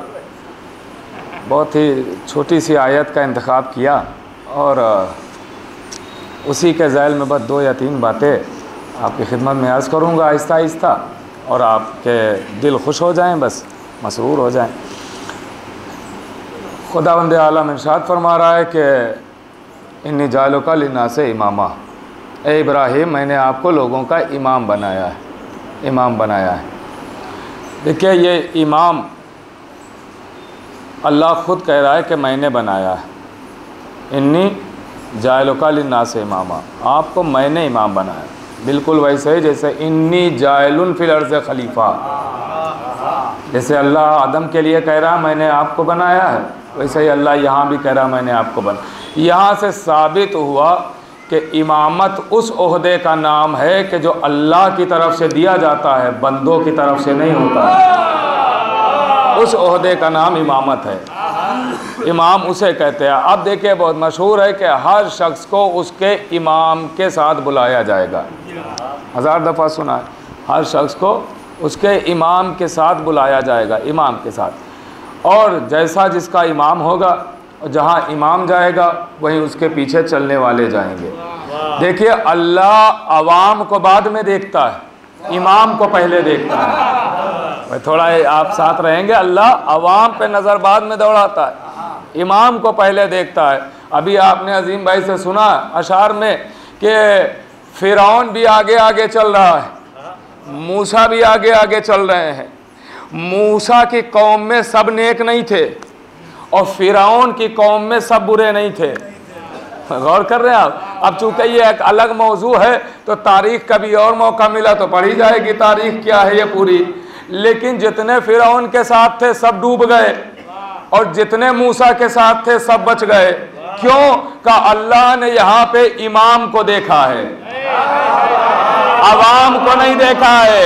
बहुत ही छोटी सी आयत का इंतखाब किया और उसी के ज़ैल में बस 2 या 3 बातें आपकी खिदमत में अर्ज़ करूँगा आहिस्ता आहिस्ता, और आपके दिल खुश हो जाएं, बस मसरूर हो जाएं। खुदावंद आलम इरशाद फरमा रहा है कि इन्नी जालुका लिन्नासे इमामा, ए इब्राहिम मैंने आपको लोगों का इमाम बनाया है, इमाम बनाया है। देखिए ये इमाम अल्लाह ख़ुद कह रहा है कि मैंने बनाया है। इन्नी जायलुका लिन्नास इमामा, आपको मैंने इमाम बनाया। बिल्कुल वैसे ही जैसे इन्नी जायलुन फिल अर्ज़ खलीफा, जैसे अल्लाह आदम के लिए कह रहा मैंने आपको बनाया है, वैसे ही अल्लाह यहाँ भी कह रहा मैंने आपको बनाया। यहाँ से साबित हुआ कि इमामत उस ओहदे का नाम है कि जो अल्लाह की तरफ से दिया जाता है, बंदों की तरफ से नहीं होता है। उस ओहदे का नाम इमामत है, इमाम उसे कहते हैं। अब देखिए बहुत मशहूर है कि हर शख्स को उसके इमाम के साथ बुलाया जाएगा, 1000 दफ़ा सुना है, हर शख्स को उसके इमाम के साथ बुलाया जाएगा, इमाम के साथ। और जैसा जिसका इमाम होगा, जहाँ इमाम जाएगा वहीं उसके पीछे चलने वाले जाएंगे। देखिए अल्लाह अवाम को बाद में देखता है, इमाम को पहले देखता है। थोड़ा आप साथ रहेंगे, अल्लाह अवाम पे नज़र बाद में दौड़ाता है, इमाम को पहले देखता है। अभी आपने अजीम भाई से सुना अशार में कि फ़िरौन भी आगे आगे चल रहा है, मूसा भी आगे आगे चल रहे हैं। मूसा की कौम में सब नेक नहीं थे और फ़िरौन की कौम में सब बुरे नहीं थे। गौर कर रहे हैं आप। अब चूँकि ये एक अलग मौजू है तो तारीख़ कभी और मौका मिला तो पढ़ी जाएगी, तारीख़ क्या है ये पूरी। लेकिन जितने फ़िरौन के साथ थे सब डूब गए और जितने मूसा के साथ थे सब बच गए। क्यों? का अल्लाह ने यहाँ पे इमाम को देखा है, अवाम को नहीं देखा है।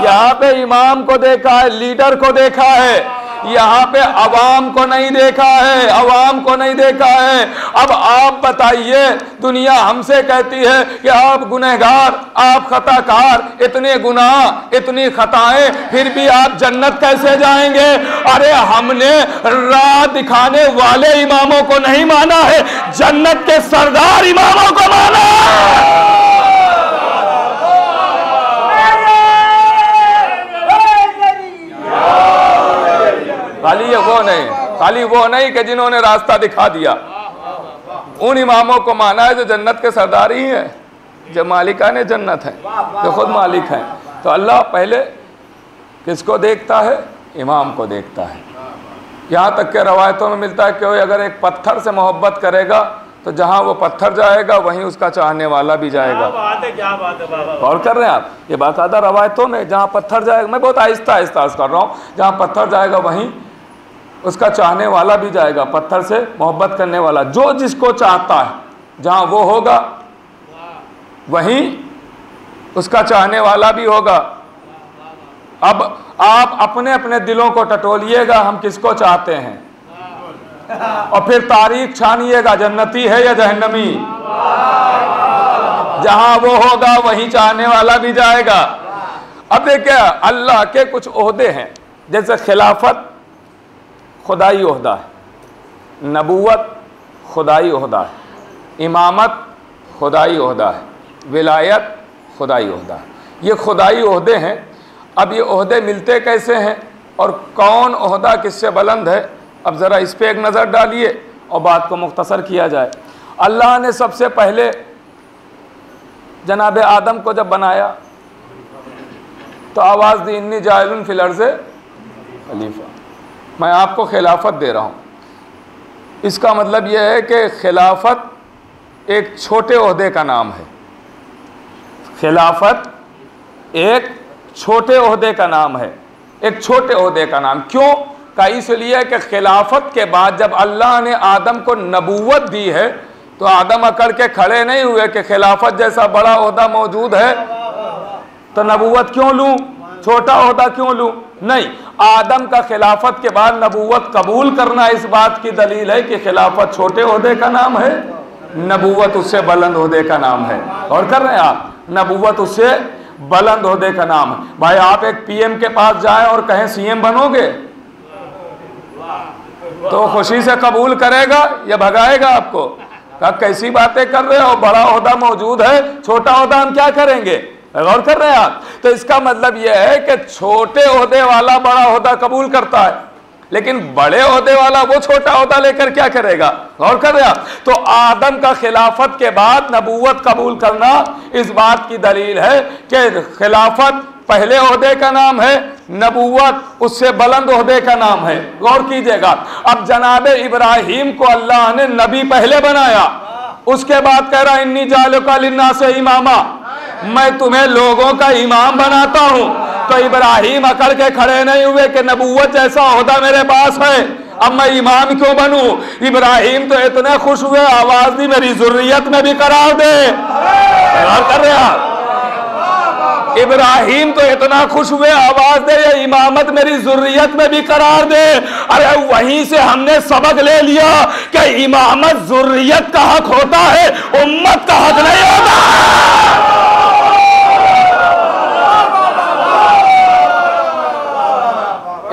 यहाँ पे इमाम को देखा है, लीडर को देखा है, यहाँ पे अवाम को नहीं देखा है, अवाम को नहीं देखा है। अब आप बताइए, दुनिया हमसे कहती है कि आप गुनहगार, आप खताकार, इतने गुनाह, इतनी खताएं, फिर भी आप जन्नत कैसे जाएंगे? अरे हमने राह दिखाने वाले इमामों को नहीं माना है, जन्नत के सरदार इमामों को माना है। खाली वो नहीं कि जिन्होंने रास्ता दिखा दिया। उन इमामों को माना है जो जन्नत के सरदार ही हैं, जो मालिकाने जन्नत हैं, जो खुद मालिक हैं। तो अल्लाह पहले किसको देखता है? इमाम को देखता है। यहाँ तक के रवायतों में मिलता है कि अगर एक पत्थर से मोहब्बत करेगा तो जहाँ वो पत्थर जाएगा वहीं उसका चाहने वाला भी जाएगा। क्या बात है बाबा। गौर कर रहे हैं आप? ये बाकायदा रवायतों में, जहाँ पत्थर जाएगा, मैं बहुत आहिस्ता आहिस्ता अर्ज कर रहा हूँ, जहाँ पत्थर जाएगा वहीं उसका चाहने वाला भी जाएगा, पत्थर से मोहब्बत करने वाला। जो जिसको चाहता है जहाँ वो होगा वहीं उसका चाहने वाला भी होगा। अब आप अपने अपने दिलों को टटोलिएगा, हम किसको चाहते हैं, और फिर तारीख छानिएगा, जन्नती है या जहन्नमी। जहां वो होगा वहीं चाहने वाला भी जाएगा। अब देखिए, अल्लाह के कुछ ओहदे हैं, जैसे खिलाफत खुदाई ओहदा है, नबूवत खुदाई ओहदा है, इमामत खुदाई ओहदा है, विलायत खुदाई ओहदा है। ये खुदाई ओहदे हैं। अब ये ओहदे मिलते कैसे हैं और कौन ओहदा किससे बुलंद है, अब ज़रा इस पर एक नज़र डालिए और बात को मुख्तसर किया जाए। अल्लाह ने सबसे पहले जनाब आदम को जब बनाया तो आवाज़ दी, इन्नी जाइलुन फिल अर्ज़ खलीफा, मैं आपको खिलाफत दे रहा हूँ। इसका मतलब यह है कि खिलाफत एक छोटे ओहदे का नाम है। खिलाफत एक छोटे ओहदे का नाम है, एक छोटे ओहदे का नाम। क्यों का? इसलिए कि खिलाफत के बाद जब अल्लाह ने आदम को नबूवत दी है तो आदम अकड़ के खड़े नहीं हुए कि खिलाफत जैसा बड़ा ओहदा मौजूद है तो नबूवत क्यों लूं, छोटा ओहदा क्यों लूं? नहीं, आदम का खिलाफत के बाद नबूवत कबूल करना इस बात की दलील है कि खिलाफत छोटे ओहदे का नाम है, नबूवत उससे बुलंद ओहदे का नाम है। और कर रहे हैं आप, नबूवत उससे बुलंद ओहदे का नाम है। भाई आप एक पीएम के पास जाएं और कहें सीएम बनोगे तो खुशी से कबूल करेगा या भगाएगा आपको? कहा कैसी बातें कर रहे हो, बड़ा ओहदा मौजूद है, छोटा ओहदा हम क्या करेंगे? गौर कर रहे हैं आप? तो इसका मतलब यह है कि छोटे ओहदे वाला बड़ा ओहदा कबूल करता है, लेकिन बड़े ओहदे वाला वो छोटा ओहदा लेकर क्या करेगा? गौर कर रहे हैं आप? तो आदम का खिलाफत के बाद नबूवत कबूल करना इस बात की दलील है कि खिलाफत पहले ओहदे का नाम है, नबूवत उससे बुलंद ओहदे का नाम है। गौर कीजिएगा, अब जनाब इब्राहिम को अल्लाह ने नबी पहले बनाया, उसके बाद कह रहा इन्नी जालुका लिन्नास इमामा, मैं तुम्हें लोगों का इमाम बनाता हूं। तो इब्राहिम अकड़ के खड़े नहीं हुए कि नबूवत जैसा ओहदा मेरे पास है, अब मैं इमाम क्यों बनूं? इब्राहिम तो इतने खुश हुए, आवाज दी मेरी जुर्रियत में भी करार दे। कर रहे हैं, इब्राहिम तो इतना खुश हुए, आवाज दे ये इमामत मेरी जुर्रियत में भी करार दे। अरे वहीं से हमने सबक ले लिया कि इमामत जुर्रियत का हक होता है, उम्मत का हक नहीं होता।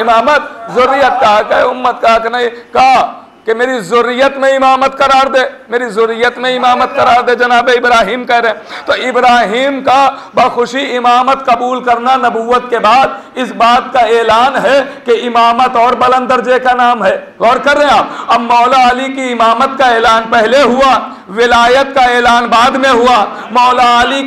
इमामत जुर्रियत का हक है, उम्मत का हक नहीं। कहा कि मेरी जुर्रियत में इमामत करार दे, मेरी जुर्रियत में इमामत करार दे, जनाब इब्राहिम कह रहे हैं। तो इब्राहिम का बखुशी इमामत कबूल करना नबूवत के बाद इस बात का ऐलान है कि इमामत और बुलंद दर्जे का नाम है। गौर कर रहे हैं आप? अब मौला अली की इमामत का ऐलान पहले हुआ, विलायत का ऐलान बाद में हुआ। मौला अली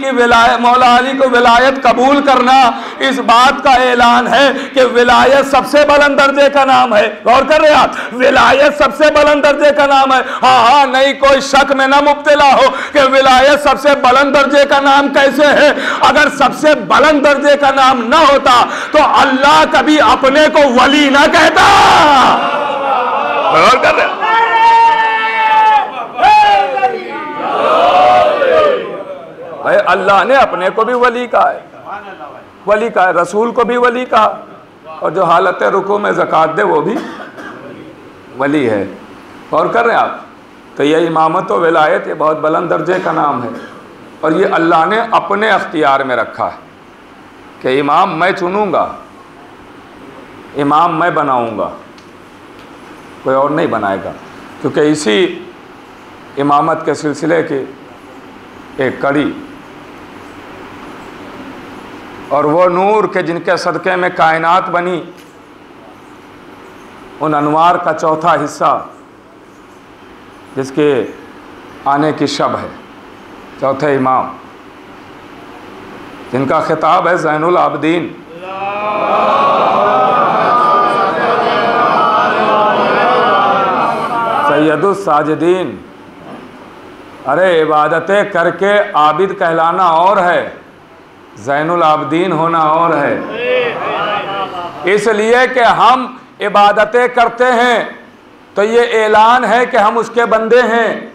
को विलायत कबूल करना इस बात का ऐलान है कि विलायत सबसे बुलंद दर्जे का नाम है। गौर कर रहे हैं आप? विलायत सबसे बुलंद दर्जे का नाम है। हाँ, नहीं कोई शक में ना मुब्तला हो कि विलायत सबसे बुलंद दर्जे का नाम कैसे है। अगर सबसे बुलंद दर्जे का नाम ना होता तो अल्लाह कभी अपने को वली ना कहता। गौर कर रहे हैं? भाई अल्लाह ने अपने को भी वली कहा है, वली कहा है, रसूल को भी वली कहा, और जो हालत रुकू में ज़कात दे वो भी वली है। और कर रहे हैं आप? तो ये इमामत व विलायत ये बहुत बुलंद दर्जे का नाम है, और ये अल्लाह ने अपने अख्तियार में रखा है कि इमाम मैं चुनूँगा, इमाम मैं बनाऊँगा, कोई और नहीं बनाएगा। क्योंकि इसी इमामत के सिलसिले की एक कड़ी और वो नूर के जिनके सदक़े में कायनात बनी, उन अनवार का चौथा हिस्सा जिसके आने की शब है, चौथे इमाम जिनका खिताब है ज़ैनुल आबदीन, सैयदुस साजिदीन। अरे इबादतें करके आबिद कहलाना और है, ज़ैनुल आबदीन होना और है। इसलिए कि हम इबादतें करते हैं तो ये ऐलान है कि हम उसके बंदे हैं।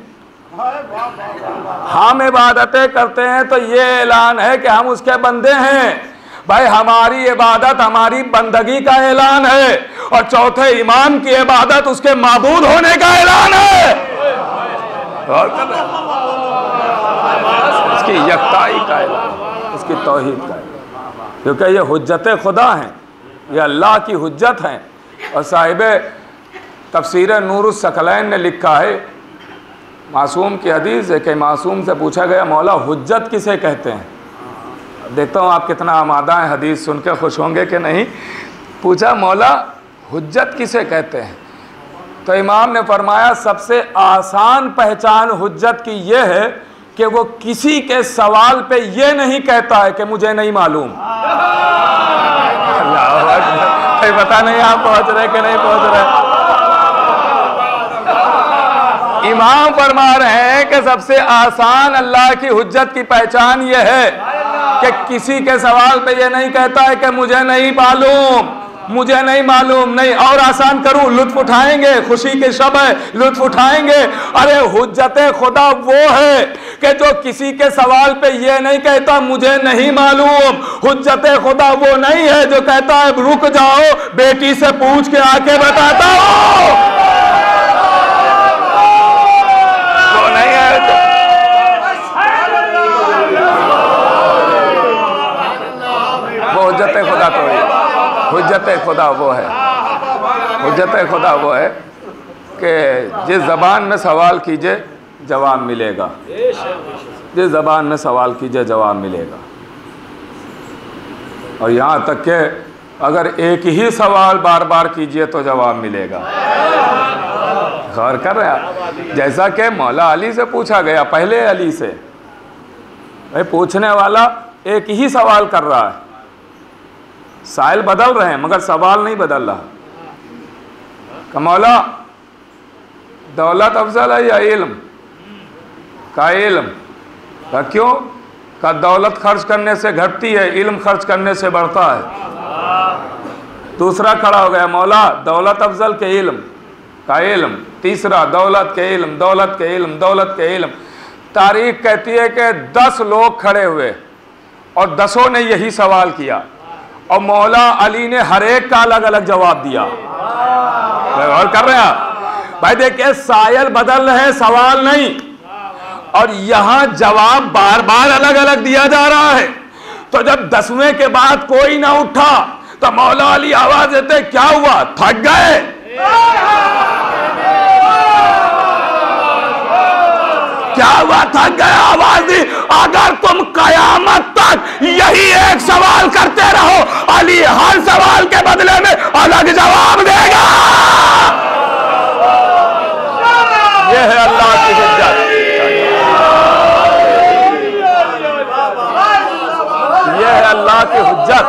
हम इबादतें करते हैं तो ये ऐलान है कि हम उसके बंदे हैं। भाई हमारी इबादत हमारी बंदगी का ऐलान है, और चौथे इमाम की इबादत उसके माबूद होने का ऐलान है, उसकी यकताई का ऐलान, उसकी तौहीद का ऐलान। क्योंकि ये हुज्जत खुदा हैं, ये अल्लाह की हुज्जत हैं। और साहिब तफसीर नूरुस सकलैन ने लिखा है, मासूम की हदीस है कि मासूम से पूछा गया मौला हुज्जत किसे कहते हैं। देखता हूँ आप कितना आमादा हैं, हदीस सुन के खुश होंगे कि नहीं। पूछा मौला हुज्जत किसे कहते हैं, तो इमाम ने फरमाया सबसे आसान पहचान हुज्जत की ये है कि वो किसी के सवाल पे ये नहीं कहता है कि मुझे नहीं मालूम। पता नहीं आप पहुंच रहे कि नहीं पहुंच रहे। इमाम फरमा रहे हैं कि सबसे आसान अल्लाह की हुज्जत की पहचान ये है कि किसी के सवाल पे ये नहीं कहता है कि मुझे नहीं मालूम, मुझे नहीं मालूम। नहीं, और आसान करूं, लुत्फ उठाएंगे, खुशी के शब है, लुत्फ उठाएंगे। अरे हुज्जत खुदा वो है कि जो किसी के सवाल पे ये नहीं कहता मुझे नहीं मालूम। हुज्जत खुदा वो नहीं है जो कहता है रुक जाओ बेटी से पूछ के आके बताता हूं, वो नहीं है। वो हुज्जत खुदा तो है, हुज्जत खुदा वो है, हुज्जत खुदा वो है कि जिस ज़बान में सवाल कीजिए जवाब मिलेगा, जिस ज़बान में सवाल कीजिए जवाब मिलेगा। और यहाँ तक कि अगर एक ही सवाल बार बार कीजिए तो जवाब मिलेगा। गौर कर रहे हैं, जैसा कि मौला अली से पूछा गया, पहले अली से, भाई पूछने वाला एक ही सवाल कर रहा है, साइल बदल रहे हैं मगर सवाल नहीं बदल रहा। कि मौला दौलत अफजल है या इल्म? का इल्म। का क्यों? का दौलत खर्च करने से घटती है, इल्म खर्च करने से बढ़ता है। दूसरा खड़ा हो गया, मौला दौलत अफजल के इल्म? का इल्म। तीसरा दौलत के इल्म, दौलत के इल्म, दौलत के इल्म। तारीख कहती है कि 10 लोग खड़े हुए और 10 ने यही सवाल किया और मौला अली ने हर एक का अलग अलग जवाब दिया। और कर रहे हैं भाई, देखिए सायल बदल रहे, सवाल नहीं, और यहां जवाब बार बार अलग अलग दिया जा रहा है। तो जब 10वें के बाद कोई ना उठा तो मौला अली आवाज देते, क्या हुआ, थक गए? क्या हुआ, थक गए? आवाज दी, अगर तुम कयामत तक यही एक सवाल करते रहो, अली हर सवाल के बदले में अलग जवाब देगा। यह है अल्लाह की हुज्जत, यह है अल्लाह की हुज्जत,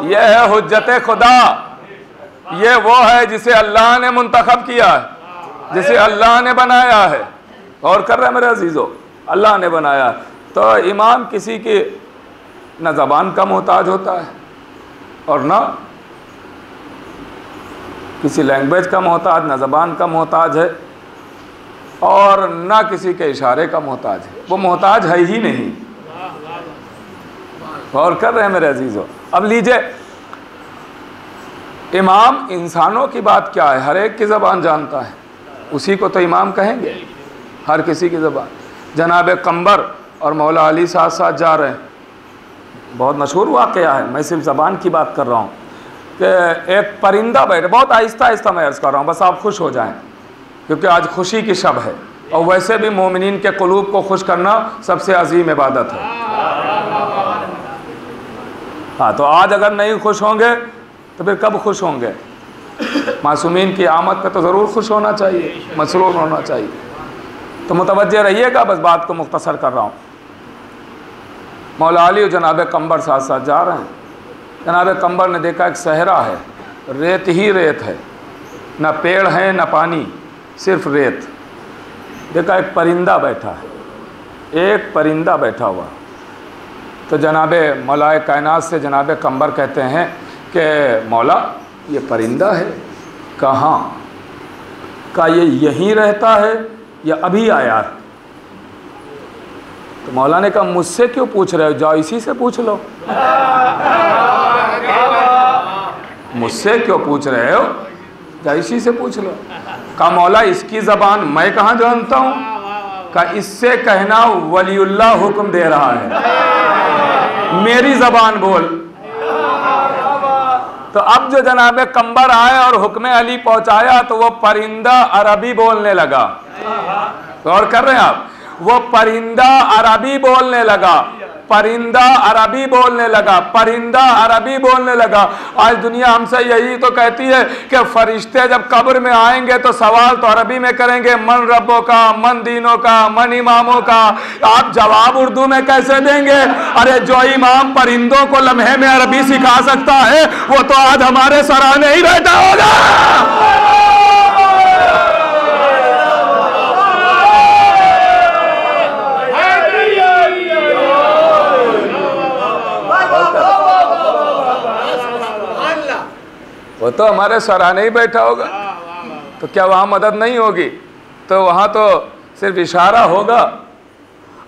यह है हुज्जत खुदा। यह वो है जिसे अल्लाह ने मुंतखब किया है, जिसे अल्लाह ने बनाया है। और कर रहे हैं मेरे अजीजों, अल्लाह ने बनाया। तो इमाम किसी की न ज़बान का मोहताज होता है और न किसी लैंग्वेज का मोहताज, न ज़बान का मोहताज है और न किसी के इशारे का मोहताज है। वो मोहताज है ही नहीं। और कर रहे हैं मेरे अजीजों। अब लीजिए, इमाम इंसानों की बात क्या है, हर एक की ज़बान जानता है, उसी को तो इमाम कहेंगे, हर किसी की ज़बान। जनाब कंबर और मौला अली साथ साथ जा रहे हैं, बहुत मशहूर वाक़या है, मैं सिर्फ ज़बान की बात कर रहा हूँ कि एक परिंदा बैठे, बहुत आहिस्ता आहिस्ता मैं अर्ज़ कर रहा हूँ, बस आप खुश हो जाएं क्योंकि आज खुशी की शब है। और वैसे भी मोमिनीन के क़ुलूब को खुश करना सबसे अजीम इबादत है। हाँ, तो आज अगर नहीं खुश होंगे तो फिर कब खुश होंगे? मासूमीन की आमद पे तो ज़रूर खुश होना चाहिए, मसरूर होना चाहिए। तो मुतवज्जे रहिएगा, बस बात को मुख्तसर कर रहा हूँ। मौला अली और जनाब कंबर साथ साथ जा रहे हैं। जनाब कंबर ने देखा एक सहरा है, रेत ही रेत है, ना पेड़ है ना पानी, सिर्फ रेत। देखा एक परिंदा बैठा है, एक परिंदा बैठा हुआ। तो जनाब मौलाए कायनात से जनाब कंबर कहते हैं कि मौला ये परिंदा है कहाँ का, ये यहीं रहता है या अभी आया? तो मौला ने कहा मुझसे क्यों पूछ रहे हो, जाओ इसी से पूछ लो। मुझसे क्यों पूछ रहे हो, जाओ इसी से पूछ लो। कहा मौला इसकी ज़बान मैं कहाँ जानता हूँ? कहा इससे कहना वलीउल्लाह हुक्म दे रहा है, मेरी ज़बान बोल। तो अब जो जनाब कंबर आए और हुक्म अली पहुंचाया तो वो परिंदा अरबी बोलने लगा। गौर कर रहे हैं आप, वो परिंदा अरबी बोलने लगा, परिंदा अरबी बोलने लगा, परिंदा अरबी बोलने लगा। आज दुनिया हमसे यही तो कहती है कि फरिश्ते जब कब्र में आएंगे तो सवाल तो अरबी में करेंगे, मन रब्बों का, मन दीनों का, मन इमामों का। आप जवाब उर्दू में कैसे देंगे? अरे जो इमाम परिंदों को लम्हे में अरबी सिखा सकता है वो तो आज हमारे सराहने ही बैठा होगा। वो तो हमारे सराहने ही बैठा होगा। तो क्या वहाँ मदद नहीं होगी? तो वहाँ तो सिर्फ इशारा होगा।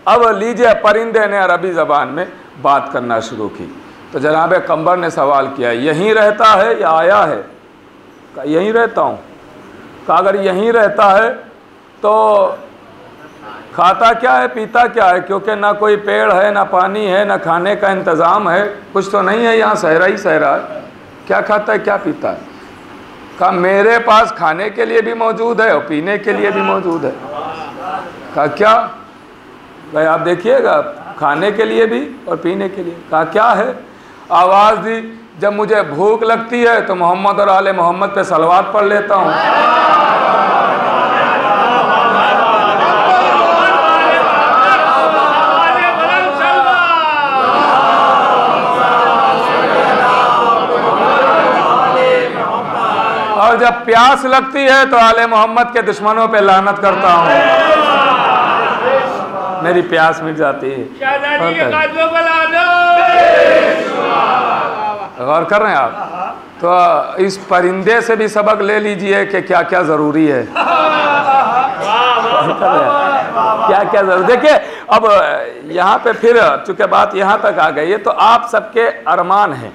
अब लीजिए, परिंदे ने अरबी ज़बान में बात करना शुरू की। तो जनाब कंबर ने सवाल किया यहीं रहता है या आया है? कहा यहीं रहता हूँ। कहा अगर यहीं रहता है तो खाता क्या है, पीता क्या है? क्योंकि ना कोई पेड़ है, ना पानी है, ना खाने का इंतज़ाम है, कुछ तो नहीं है, यहाँ सहरा ही सहरा है। क्या खाता है, क्या पीता है? कहा मेरे पास खाने के लिए भी मौजूद है और पीने के लिए भी मौजूद है। कहा क्या? भाई आप देखिएगा, खाने के लिए भी और पीने के लिए। कहा क्या है? आवाज़ दी, जब मुझे भूख लगती है तो मोहम्मद और आले मोहम्मद पे सलवात पढ़ लेता हूँ। और जब प्यास लगती है तो आले मोहम्मद के दुश्मनों पे लानत करता हूँ, मेरी प्यास मिट जाती है। गौर कर रहे हैं आप? तो इस परिंदे से भी सबक ले लीजिए कि क्या क्या ज़रूरी है। क्या क्या ज़रूरी। देखिए अब यहाँ पे फिर चूँकि बात यहाँ तक आ गई है तो आप सबके अरमान हैं,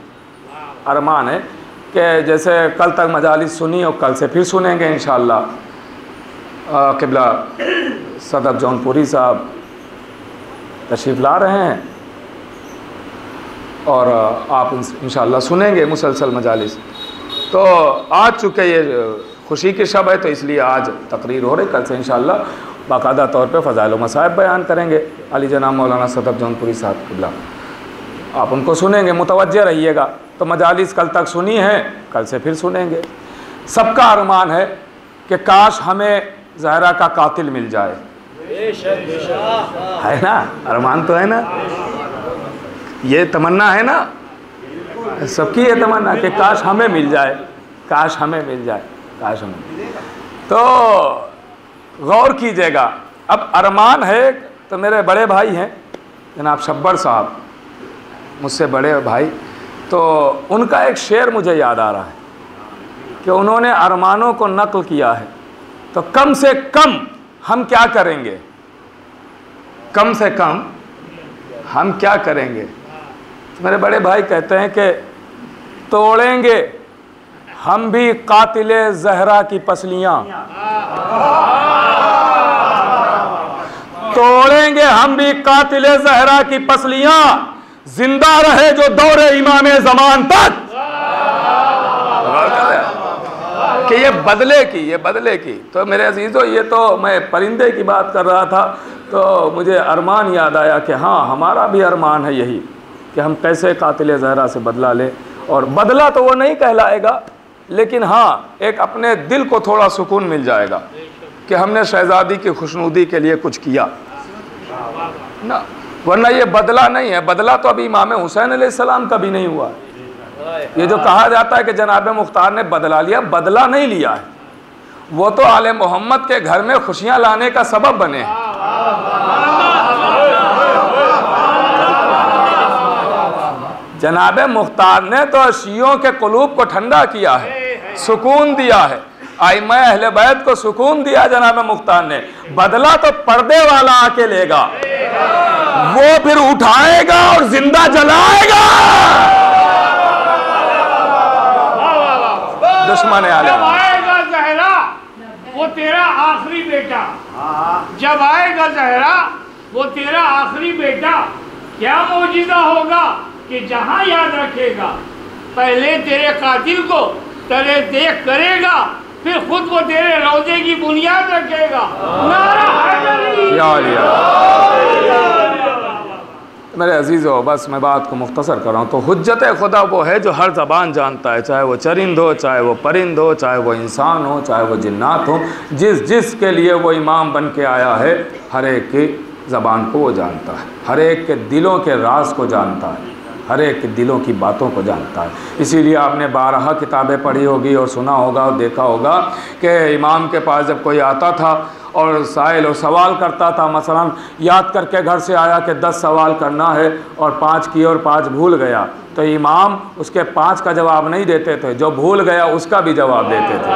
अरमान है कि जैसे कल तक मजालिस सुनी और कल से फिर सुनेंगे इंशाअल्लाह। क़िबला सदर जौनपुरी साहब तशरीफ़ ला रहे हैं और आप इंशाअल्लाह सुनेंगे मुसलसल मजालिस। तो आज चूँकि ये खुशी की शब है तो इसलिए आज तकरीर हो रही, कल से इंशाअल्लाह बाकायदा तौर पे फ़ज़ाइल व मसाइब बयान करेंगे अली जनाब मौलाना सदर जौनपुरी साहब क़िबला। आप उनको सुनेंगे, मुतवज्जे रहिएगा। तो मजालिस कल तक सुनी है, कल से फिर सुनेंगे। सबका अरमान है कि काश हमें ज़हरा का कातिल मिल जाए, है ना? अरमान तो है ना, ये तमन्ना है ना, सबकी ये तमन्ना कि काश हमें मिल जाए, काश हमें मिल जाए, काश हमें। तो गौर कीजिएगा, अब अरमान है तो मेरे बड़े भाई हैं जनाब शब्बर साहब, मुझसे बड़े भाई, तो उनका एक शेर मुझे याद आ रहा है कि उन्होंने अरमानों को नक़ल किया है। तो कम से कम हम क्या करेंगे, कम से कम हम क्या करेंगे? तो मेरे बड़े भाई कहते हैं कि तोड़ेंगे हम भी कातिले ज़हरा की पसलियाँ, तोड़ेंगे हम भी कातिले ज़हरा की पसलियाँ, जिंदा रहे जो दौरे इमाम ज़मान तक। कि ये बदले की, ये बदले की। तो मेरे अजीज़ों, ये तो मैं परिंदे की बात कर रहा था तो मुझे अरमान याद आया कि हाँ, हमारा भी अरमान है यही कि हम कैसे कातिल ज़हरा से बदला लें। और बदला तो वो नहीं कहलाएगा लेकिन हाँ एक अपने दिल को थोड़ा सुकून मिल जाएगा कि हमने शहजादी की खुशनुदी के लिए कुछ किया ना, वरना ये बदला नहीं है। बदला तो अभी इमाम हुसैन अलैहिस्सलाम का भी नहीं हुआ। ये जो कहा जाता है कि जनाब मुख्तार ने बदला लिया, बदला नहीं लिया है, वो तो आले मोहम्मद के घर में खुशियां लाने का सबब बने। जनाब मुख्तार ने तो शियों के कुलूब को ठंडा किया है, सुकून दिया है, आइमा अहले बैत को सुकून दिया जनाब मुख्तार ने। बदला तो पर्दे वाला आके लेगा, वो फिर उठाएगा और जिंदा जलाएगा दुश्मन आलम। जब आएगा ज़हरा वो तेरा आखिरी बेटा, जब आएगा ज़हरा वो तेरा आखिरी बेटा, क्या मौजिज़ा होगा कि जहां याद रखेगा पहले तेरे कातिल को तेरे देख करेगा, फिर खुद वो तेरे रोजे की बुनियाद रखेगा। नारा हैदरी। मेरे अजीज़ों, बस मैं बात को मुख्तसर कर रहा हूँ। तो हुज्जत खुदा वो है जो हर ज़बान जानता है, चाहे वो चरिंद हो, चाहे वो परिंद हो, चाहे वो इंसान हो, चाहे वो जिन्नात हो। जिस के लिए वो इमाम बन के आया है, हर एक की ज़बान को वो जानता है, हर एक के दिलों के राज को जानता है, हर एक के दिलों की बातों को जानता है। इसीलिए आपने 12 किताबें पढ़ी होगी और सुना होगा और देखा होगा कि इमाम के पास जब कोई आता था और साइल और सवाल करता था, मसलन याद करके घर से आया कि 10 सवाल करना है और 5 किए और 5 भूल गया, तो इमाम उसके 5 का जवाब नहीं देते थे, जो भूल गया उसका भी जवाब देते थे।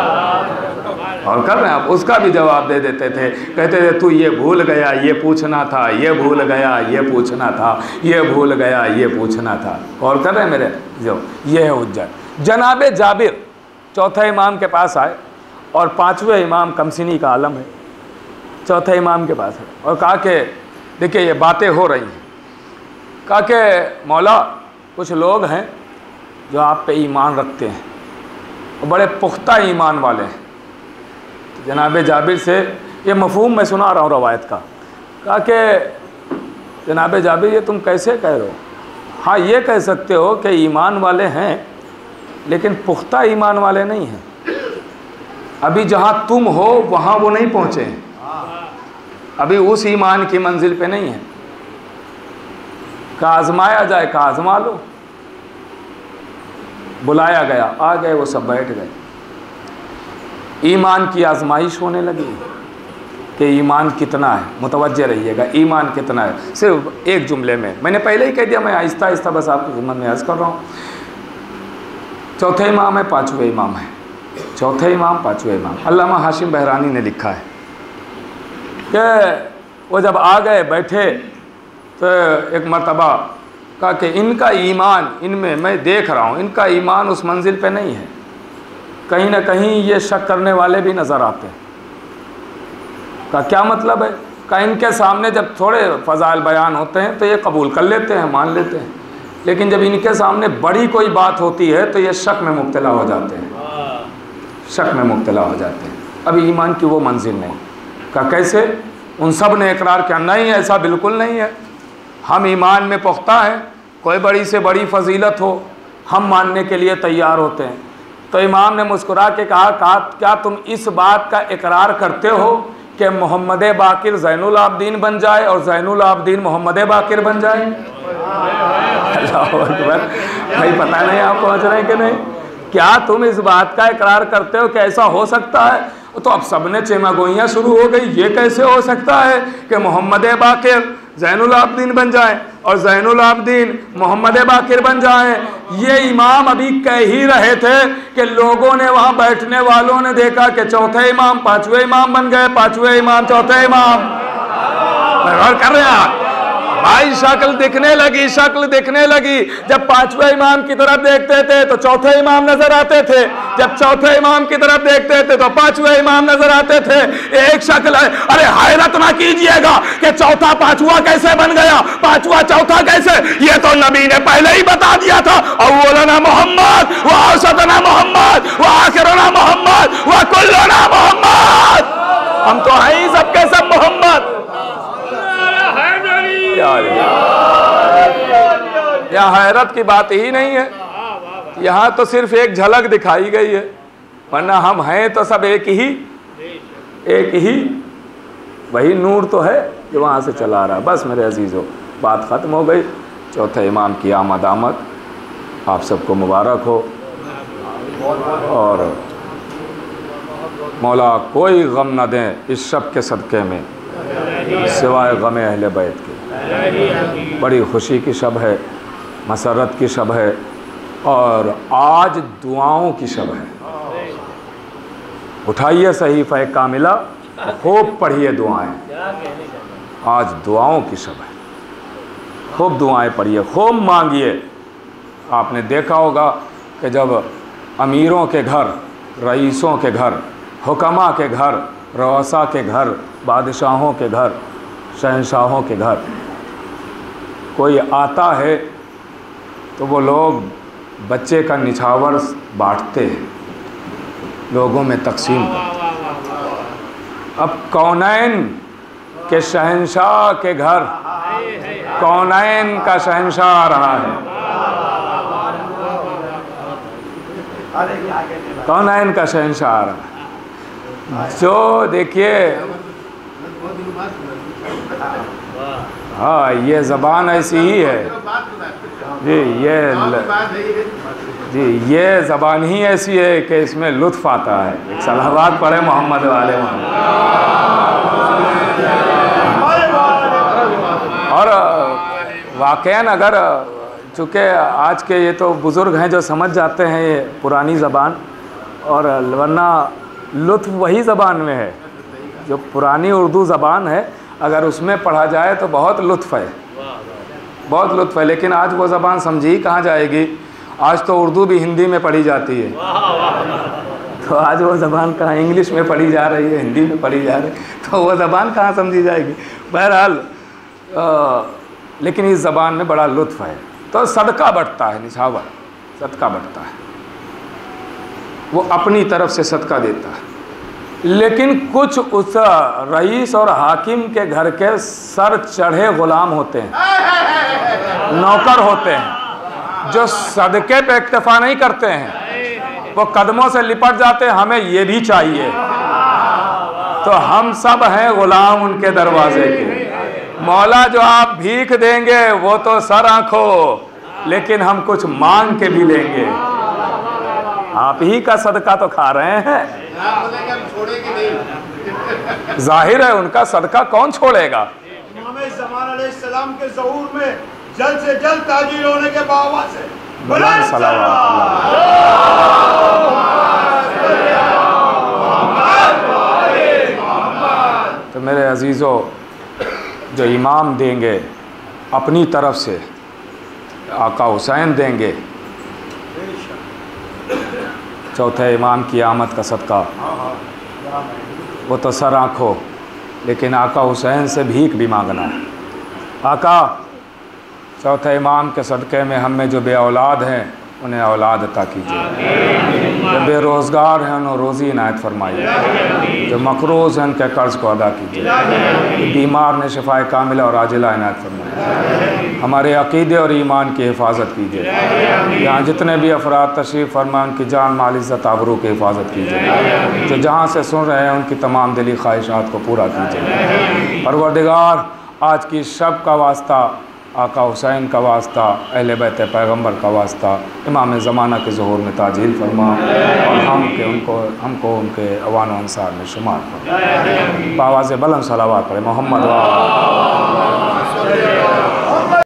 और कर रहे हैं आप, उसका भी जवाब दे देते थे। कहते थे तू ये भूल गया, ये पूछना था, ये भूल गया, ये पूछना था, ये भूल गया, ये पूछना था। और कर रहे हैं मेरे जो, ये है हुज्जत। जनाब जाबिर चौथे इमाम के पास आए और 5वें इमाम कमसिनी का आलम है, चौथे इमाम के पास है, और कहा कि देखिए ये बातें हो रही हैं। कहा कि मौला कुछ लोग हैं जो आप पे ईमान रखते हैं और बड़े पुख्ता ईमान वाले हैं। तो जनाब जाबिर से ये मफहूम मैं सुना रहा हूँ रवायत का। कहा कि जनाब जाबिर ये तुम कैसे कह रहे हो? हाँ ये कह सकते हो कि ईमान वाले हैं लेकिन पुख्ता ईमान वाले नहीं हैं, अभी जहाँ तुम हो वहाँ वो नहीं पहुँचे हैं, अभी उस ईमान की मंजिल पे नहीं है। का आजमाया जाए, का आजमा लो। बुलाया गया, आ गए, वो सब बैठ गए। ईमान की आजमाइश होने लगी कि ईमान कितना है, मुतवज्जे रहिएगा, ईमान कितना है। सिर्फ एक जुमले में, मैंने पहले ही कह दिया, मैं आहिस्ता आहिस्ता बस आपके ज़िम्मन में अर्ज़ कर रहा हूँ। चौथे इमाम है, 5वें इमाम है, चौथे इमाम, 5वें इमाम। अल्लामा हाशिम बहरानी ने लिखा है कि वो जब आ गए बैठे तो एक मरतबा कहा कि इनका ईमान, इनमें मैं देख रहा हूँ इनका ईमान उस मंजिल पे नहीं है, कहीं ना कहीं ये शक करने वाले भी नज़र आते हैं। का क्या मतलब है? का इनके सामने जब थोड़े फ़ज़ाइल बयान होते हैं तो ये कबूल कर लेते हैं, मान लेते हैं, लेकिन जब इनके सामने बड़ी कोई बात होती है तो ये शक में मुब्तला हो जाते हैं, शक में मुब्तला हो जाते हैं। अभी ईमान की वो मंजिल नहीं। का कैसे? उन सब ने इकरार किया, नहीं ऐसा बिल्कुल नहीं है, हम ईमान में पुख्ता हैं, कोई बड़ी से बड़ी फजीलत हो हम मानने के लिए तैयार होते हैं। तो इमाम ने मुस्कुरा के कहा क्या तुम इस बात का इकरार करते हो कि मोहम्मद बाकिर ज़ैनुल आबदीन बन जाए और ज़ैनुल आबदीन मोहम्मद बाकिर बन जाए? अल्लाहु अकबर। भाई पता नहीं आप पहुँच रहे हैं कि नहीं? क्या तुम इस बात का इकरार करते हो कि ऐसा हो सकता है? तो अब सबने चेमागोइयाँ शुरू हो गई, ये कैसे हो सकता है कि मोहम्मद बाकिर ज़ैनुल आबदीन बन जाए और ज़ैनुल आबदीन मोहम्मद बाकिर बन जाए? ये इमाम अभी कह ही रहे थे कि लोगों ने, वहाँ बैठने वालों ने देखा कि चौथे इमाम 5वें इमाम बन गए, 5वें इमाम चौथे इमाम। गौर कर रहे हैं आप? भाई शक्ल दिखने लगी, शक्ल दिखने लगी। जब 5वें इमाम की तरफ देखते थे तो चौथे इमाम नजर आते थे, जब चौथे इमाम की तरफ देखते थे तो 5वें इमाम नजर आते थे। एक शक्ल है। अरे हैरत ना कीजिएगा कि चौथा 5वां कैसे बन गया, 5वां चौथा कैसे? ये तो नबी ने पहले ही बता दिया था, अव्वलना मोहम्मद व औसतना मोहम्मद व आखिरना मोहम्मद व कुल्लना मोहम्मद। हम तो हैं ही सबके सब मोहम्मद। यहाँ हैरत की बात ही नहीं है। यहाँ तो सिर्फ एक झलक दिखाई गई है, वरना हम हैं तो सब एक ही वही नूर तो है जो वहाँ से चला रहा है। बस मेरे अजीज़ों, बात ख़त्म हो गई। चौथे इमाम की आमद आप सबको मुबारक हो, और मौला कोई गम न दें इस शब के सदक़े में सिवाय गम अहले बैत के। बड़ी खुशी की शब है, मसरत की शब है, और आज दुआओं की शब है। उठाइए सहीफ़ा कामिला, खूब पढ़िए दुआएं। आज दुआओं की शब है, खूब दुआएं पढ़िए, खूब मांगिए। आपने देखा होगा कि जब अमीरों के घर, रईसों के घर, हुक्मा के घर, रवसा के घर, बादशाहों के घर, शहंशाहों के घर कोई आता है तो वो लोग बच्चे का निछावर बांटते हैं, लोगों में तकसीम करते हैं। अब कौनैन के शहंशाह के घर कौनैन का शहंशाह आ रहा है, कौनैन का शहंशाह आ रहा है। जो देखिए, हाँ, ये ज़बान ऐसी ही है जी, ये ज़बान ही ऐसी है कि इसमें लुत्फ़ आता है। एक सलावत पढ़े मोहम्मद वाले मोहम्मद। और वाक़यान अगर चूँकि आज के ये तो बुज़ुर्ग हैं जो समझ जाते हैं ये पुरानी ज़बान, और वरना लुत्फ़ वही ज़बान में है जो पुरानी उर्दू ज़बान है। अगर उसमें पढ़ा जाए तो बहुत लुत्फ़ है, बहुत लुत्फ़ है। लेकिन आज वो ज़बान समझी कहाँ जाएगी? आज तो उर्दू भी हिंदी में पढ़ी जाती है, तो आज वो ज़बान कहाँ इंग्लिश में पढ़ी जा रही है, हिंदी में पढ़ी जा रही है, तो वो ज़बान कहाँ समझी जाएगी? बहरहाल, लेकिन इस ज़बान में बड़ा लुत्फ़ है। तो सदका बढ़ता है, निछावर सदका बढ़ता है, वो अपनी तरफ से सदका देता है। लेकिन कुछ उस रईस और हाकिम के घर के सर चढ़े गुलाम होते हैं, नौकर होते हैं, जो सदके पे इक्तफा नहीं करते हैं, वो कदमों से लिपट जाते हैं, हमें ये भी चाहिए। तो हम सब हैं गुलाम उनके दरवाजे के। मौला जो आप भीख देंगे वो तो सर आंखो, लेकिन हम कुछ मांग के भी लेंगे। आप ही का सदका तो खा रहे हैं, जाहिर है उनका सदका कौन छोड़ेगा। ज़मान अलैहिस्सलाम के ज़हूर में जल्द से जल्द ताजीर होने के बावजूद से बुलंद सलावत। तो मेरे अजीज़ों, जो इमाम देंगे अपनी तरफ से, आका हुसैन देंगे, चौथे इमाम की आमद का सदका, वो तो सर आँखों, लेकिन आका हुसैन से भीख भी मांगना है। आका, चौथे इमाम के सदक़े में हम में जो बे औलाद हैं उन्हें औलाद अता कीजिए, जो बेरोज़गार हैं उन्हें रोज़ी इनायत फरमाइए, जो मकरूज़ हैं उनके कर्ज़ को अदा कीजिए, बीमार ने शिफाए कामिला और आजिला इनायत फरमाइए, हमारे अक़ीदे और ईमान की हिफाजत कीजिए। यहाँ जितने भी अफराद तशरीफ़ फरमा उनकी जान माल इज़्ज़त आबरू की हिफाजत कीजिए, जो जहाँ से सुन रहे हैं उनकी तमाम दिली ख्वाहिशात को पूरा कीजिए। परवरदिगार, आज की शब का वास्ता आका हुसैन का वास्ता, अहले बैत पैगम्बर का वास्ता, इमाम ज़माना के ज़ुहूर में ताजील फरमा, और हमको उनके अवान व अंसार में शुमार फरमा। बावाज़ बुलंद सलावत पढ़े मोहम्मद।